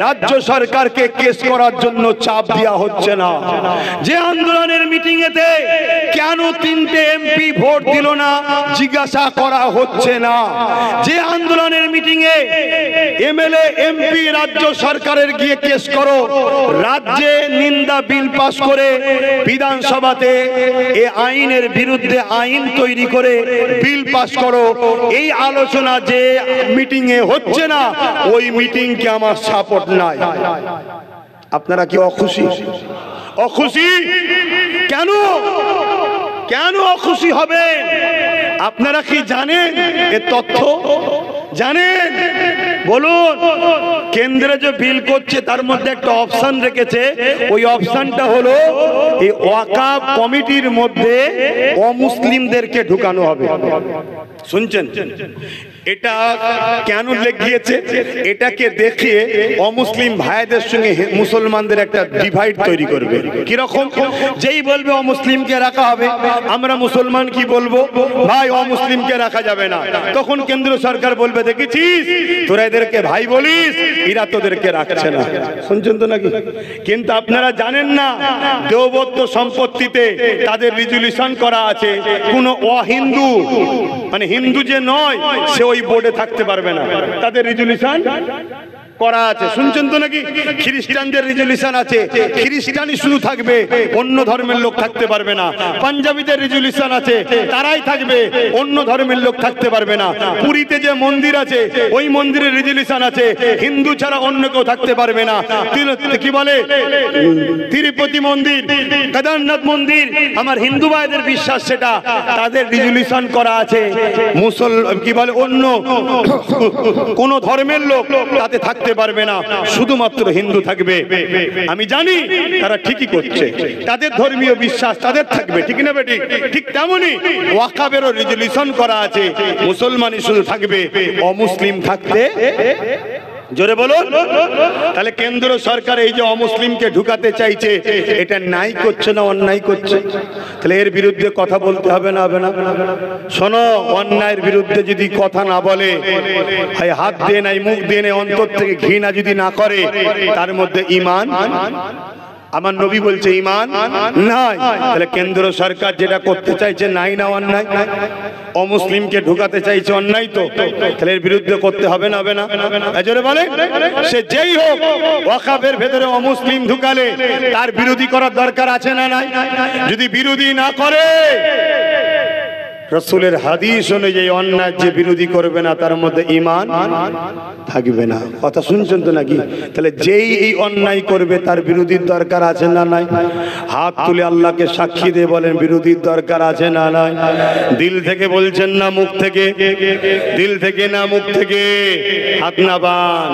রাজ্য সরকারকে কেস করার জন্য চাপ দেওয়া হচ্ছে না, যে আন্দোলনের মিটিং এতে কেন 3টে এমপি ভোট দিল না জিজ্ঞাসা করা হচ্ছে না, যে আন্দোলনের মিটিং এ এমএলএ এমপি রাজ্য সরকারের গিয়ে কেস করো, রাজ্যে নিন্দা বিল পাস করে বিধানসভাতে এই আইনের বিরুদ্ধে আইন তৈরি করে বিল পাস করো, এই আলোচনা যে মিটিং এ হচ্ছে না, ওই মিটিং কে আমার সাপোর্ট নাই। আপনারা কি অখুশি? অখুশি কেন? কেন অখুশি হবে? আপনারা কি জানেন এ তথ্য? জানেন? বলুন। কেন্দ্রে যে বিল করছে তার মধ্যে একটা অপশন রেখেছে, ওই অপশনটা হলো এই ওয়াকাফ কমিটির মধ্যে অমুসলিমদেরকে ঢুকানো হবে। শুনছেন? এটা কেন লেগিয়েছে? এটাকে দেখে অমুসলিম ভাইদের সঙ্গে মুসলমানদের একটা ডিভাইড তৈরি করবে। কিরকম? যেই বলবে অমুসলিমকে রাখা হবে, আমরা মুসলমান কি বলবো, ভাই অমুসলিমকে রাখা যাবে না, তখন কেন্দ্র সরকার বলবে দেখেছিস তোরা এদেরকে ভাই বলিস, এরা তোদেরকে রাখছে না। শুনছেন তো নাকি? কিন্তু আপনারা জানেন না, দেওবন্দ সম্পত্তিতে তাদের রিজলিউশন করা আছে, কোন অহিন্দু মানে হিন্দু যে নয় সে ওই বোর্ডে থাকতে পারবে না, তাদের রিজলিউশন করা আছে। শুনছেন তো নাকি? খ্রিস্টানদের রিজলিউশন আছে, খ্রিস্টানই শুধু থাকবে, অন্য ধর্মের লোক থাকতে পারবে না। পাঞ্জাবিদের রিজলিউশন আছে, তারাই থাকবে, অন্য ধর্মের লোক থাকতে পারবে না। পুরীতে যে মন্দির আছে ওই মন্দিরের রিজলিউশন আছে, হিন্দু ছাড়া অন্য কেউ থাকতে পারবে না। কি বলে তিরুপতি মন্দির, কেদারনাথ মন্দির, আমার হিন্দু ভাইদের বিশ্বাস সেটা, তাদের রিজলিউশন করা আছে। কি বলে অন্য কোন ধর্মের লোক তাতে থাকতে পারবে না, শুধুমাত্র হিন্দু থাকবে। আমি জানি তারা ঠিকই করছে, তাদের ধর্মীয় বিশ্বাস তাদের থাকবে, ঠিক না বেটি? ঠিক তেমনি ওয়াকাফেরও রিজলিউশন করা আছে, মুসলমানই শুধু থাকবে, অমুসলিম থাকতে। জোরে বলুন। তাহলে কেন্দ্র সরকার এই যে অমুসলিমকে ঢুকাতে চাইছে, এটা নাই করছে না অন্যায় করছে? তাহলে এর বিরুদ্ধে কথা বলতে হবে না? হবে না? শোনো, অন্যায়ের বিরুদ্ধে যদি কথা না বলে, ভাই হাত দিয়ে নাই, মুখ দিয়ে নাই, অন্তর থেকে ঘৃণা যদি না করে, তার মধ্যে ঈমান, আমার নবী বলছে ঈমান নাই। তাহলে কেন্দ্র সরকার যেটা করতে চাইছে নাই না অন্যায়? অমুসলিমকে ঢুকাতে চাইছে অন্যায় তো, তাহলে এর বিরুদ্ধে করতে হবে না? হবে না? জোরে বলে। সে যেই হোক, ওয়াকাফের ভেতরে অমুসলিম ঢুকালে তার বিরোধী করার দরকার আছে না নাই? যদি বিরোধী না করে, রাসূলের হাদিস অনুযায়ী অন্যায় যে বিরোধী করবে না তার মধ্যে ঈমান থাকবে না। কথা শুনছেন তো নাকি? তাহলে যেই এই অন্যায় করবে তার বিরোধীর দরকার আছে না নাই? হাত তুলে আল্লাহকে সাক্ষী দিয়ে বলেন বিরোধীর দরকার আছে না নাই? দিল থেকে বলছেন না মুখ থেকে? দিল থেকে না মুখ থেকে? হাত না বান।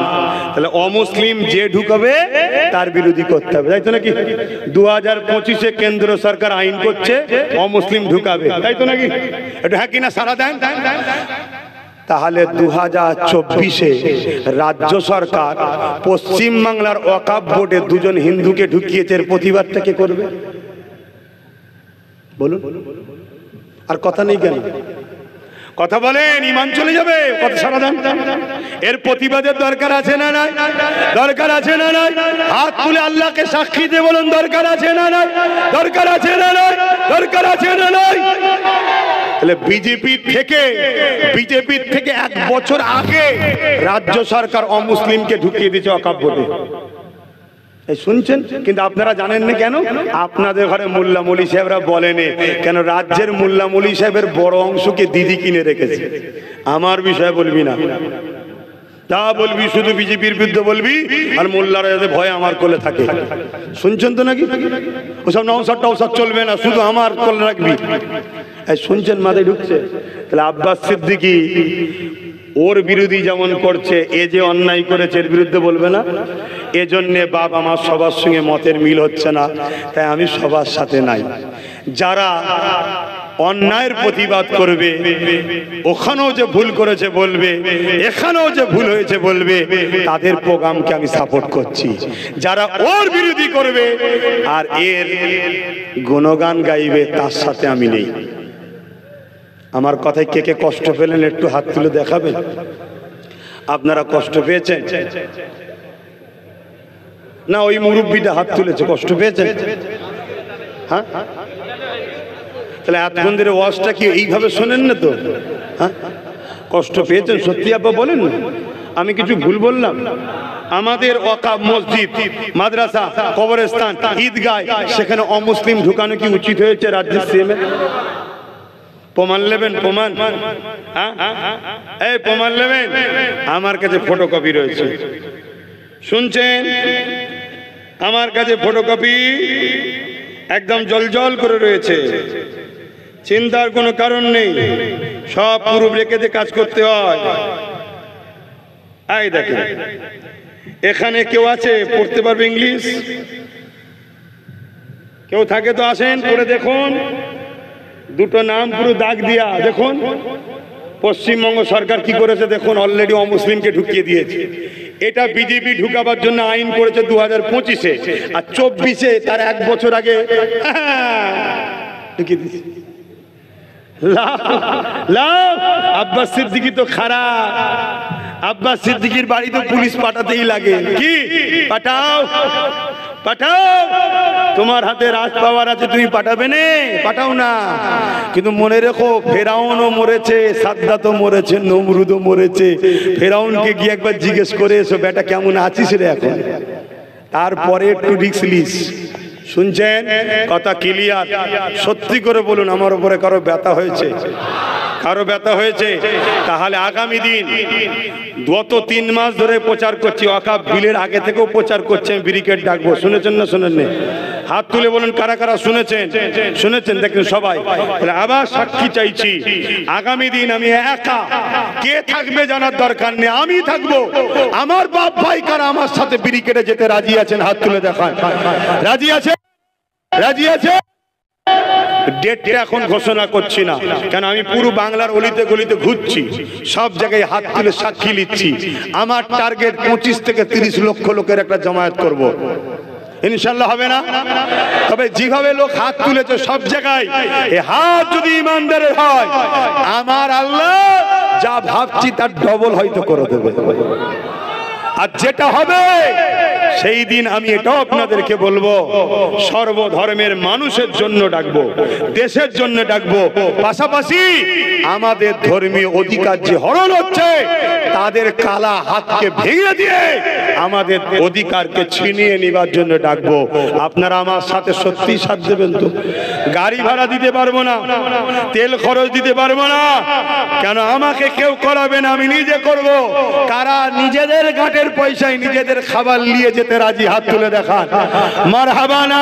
তাহলে অমুসলিম যে ঢুকাবে তার বিরোধী করতে হবে, তাই তো নাকি? 2025-এ কেন্দ্র সরকার আইন করছে অমুসলিম ঢুকাবে, তাই তো নাকি? এটা হ্যাঁ কিনা সারা দেন? তাহলে 2024-এ রাজ্য সরকার পশ্চিম বাংলার ওয়াকফ বোর্ডে দুজন হিন্দুকে ঢুকিয়েছে, এর প্রতিবাদটা কে করবে বলুন? আর কথা নেই কেন? কথা বলেন, ইমান চলে যাবে, কথা সারা দেন। এর প্রতিবাদের দরকার আছে না নাই? দরকার আছে না নাই? হাত তুলে আল্লাহকে সাক্ষী দিয়ে বলুন, দরকার আছে না নাই? দরকার আছে না নাই? দরকার আছে না নাই? তাহলে বিজেপি থেকে 1 বছর আগে রাজ্য সরকার অমুসলিমকে ঢুকিয়ে দিয়েছে ওয়াকফ বোর্ডে। এই শুনছেন, কিন্তু আপনারা জানেন না কেন? আপনাদের ঘরে মোল্লা মৌলী সাহেবরা বলেনি কেন? রাজ্যের মোল্লা মৌলী সাহেবের বড় অংশকে দিদি কিনে রেখেছে। আমার বিষয়ে বলবি না, তা বলবি শুধু বিজেপির বিরুদ্ধে বলবি, আর মোল্লারা যাতে ভয়ে আমার কোলে থাকে। শুনছেন তো নাকি? ওসব নওসাদ চলবে না, শুধু আমার কোলে রাখবি। শুনছেন, মাথায় ঢুকছে? তাহলে আব্বাস সিদ্দিকী ওর বিরোধী যেমন করছে, এ যে অন্যায় করেছে এর বিরুদ্ধে বলবে না? এজন্য বাপ আমার সবার সঙ্গে মতের মিল হচ্ছে না, তাই আমি সবার সাথে নাই। যারা অন্যায়ের প্রতিবাদ করবে, ওখানেও যে ভুল করেছে বলবে, এখানেও যে ভুল হয়েছে বলবে, তাদের প্রোগ্রামকে আমি সাপোর্ট করছি। যারা ওর বিরোধী করবে আর এর গুণগান গাইবে, তার সাথে আমি নেই। আমার কথায় কে কে কষ্ট পেলেন একটু হাত তুলে দেখাবেন? আপনারা কষ্ট পেয়েছেন না? ওই মুরব্বীটা হাত তুলেছে, কষ্ট পেয়েছেন? হ্যাঁ, তাহলে এতক্ষণ ধরে ওয়াজটা কি এইভাবে শোনেন না তো? হ্যাঁ, কষ্ট পেয়েছেন সত্যি? আব্বা বলেন না, আমি কিছু ভুল বললাম? আমাদের ওয়াকফ মসজিদ, মাদ্রাসা, কবরস্থান, ঈদগাহ, সেখানে অমুসলিম ঢুকানো কি উচিত হয়েছে রাজ্যের সিএম? প্রমাণ নেবেন? প্রমাণ? এই প্রমাণ নেবেন? আমার কাছে ফটোকপি রয়েছে, শুনছেন? আমার কাছে ফটোকপি একদম জলজল করে রয়েছে, চিন্তার কোনো কারণ নেই। সব পুরুষ রেখে কাজ করতে হয়। এই দেখেন, এখানে কেউ আছে পড়তে পারবে ইংলিশ? কেউ থাকে তো আসেন, পড়ে দেখুন। দুটো নাম পুরো দাগ দিয়া দেখুন। পশ্চিমবঙ্গ সরকার কি করেছে দেখুন, অলরেডি অমুসলিমকে ঢুকিয়ে দিয়েছে। এটা বিজেপি ঢুকাবার জন্য আইন করেছে 2025-এ, আর 24-এ তার 1 বছর আগে ঢুকিয়ে দিয়েছে। আব্বাস সিদ্দিকী তো খারাপ। আব্বাস সিদ্দিকীর বাড়ি তো পুলিশ পাঠাতেই লাগে। কি পাঠাও পাঠাও, তোমার হাতে রাজ পাওয়ার আছে, তুমি পাঠাবে না? পাঠাও না। কিন্তু মনে রেখো, ফেরাউনও মরেছে, সাদ্দাতও মরেছে, নমরুদও মরেছে। ফেরাউনকে গিয়ে একবার জিজ্ঞেস করে এসো, বেটা কেমন আছিস রে এখন, তারপরে একটু রিস্ক লিস। শুনছেন? কথা ক্লিয়ার? সত্যি করে বলুন, আমার উপরে কারো ব্যথা হয়েছে? কারো ব্যথা হয়েছে? তাহলে আগামী দিন, গত 3 মাস ধরে প্রচার করছি, ওয়াকফ বিলের আগে থেকেও প্রচার করছেন, ব্রিগেড ডাকবো। শুনেছেন না শুনেননি? হাত তুলে বলুন কারা কারা শুনেছেন। শুনেছেন? দেখেন সবাই। আবার সাক্ষী চাইছি, আগামী দিন আমি একা, কে থাকবে জানার দরকার নেই, আমি থাকবো। আমার বাপ ভাই কারা আমার সাথে ব্রিগেডে যেতে রাজি আছেন? হাত তুলে দেখান। রাজি আছে? রাজি আছে? ডেটটা এখন ঘোষণা করছি না, কেন আমি পুরো বাংলার অলিতে গলিতে ঘুরছি, সব জায়গায় হাত তুলে সাক্ষী নিচ্ছি। আমার টার্গেট 25 থেকে 30 লক্ষ লোকের একটা জমায়েত করব। ইনশাল্লাহ হবে না? তবে যেভাবে লোক হাত তুলেছে সব জায়গায়, এই হাত যদি ইমানদারের হয়, আমার আল্লাহ যা ভাবছি তার ডবল হয়তো করে দেবে। আর যেটা হবে সেই দিন আমি এটাও আপনাদেরকে বলবো, সর্বধর্মের মানুষের জন্য ডাকবো, দেশের জন্য ডাকবো। পাশাপাশি আমাদের ধর্মীয় অধিকার যে হরণ হচ্ছে, তাদের কালা হাতকে ভেঙে দিয়ে আমাদের অধিকারকে ছিনিয়ে নেবার জন্য ডাকবো। আপনারা আমার সাথে সত্যি সাথ দেবেন তো? গাড়ি ভাড়া দিতে পারবো না, তেল খরচ দিতে পারবো না, কেন আমাকে কেউ করাবে না, আমি নিজে করব। কারা নিজেদের ঘাটের পয়সায় নিজেদের খাবার নিয়ে যেতে রাজি? হাত তুলে দেখান। মারহাবা না।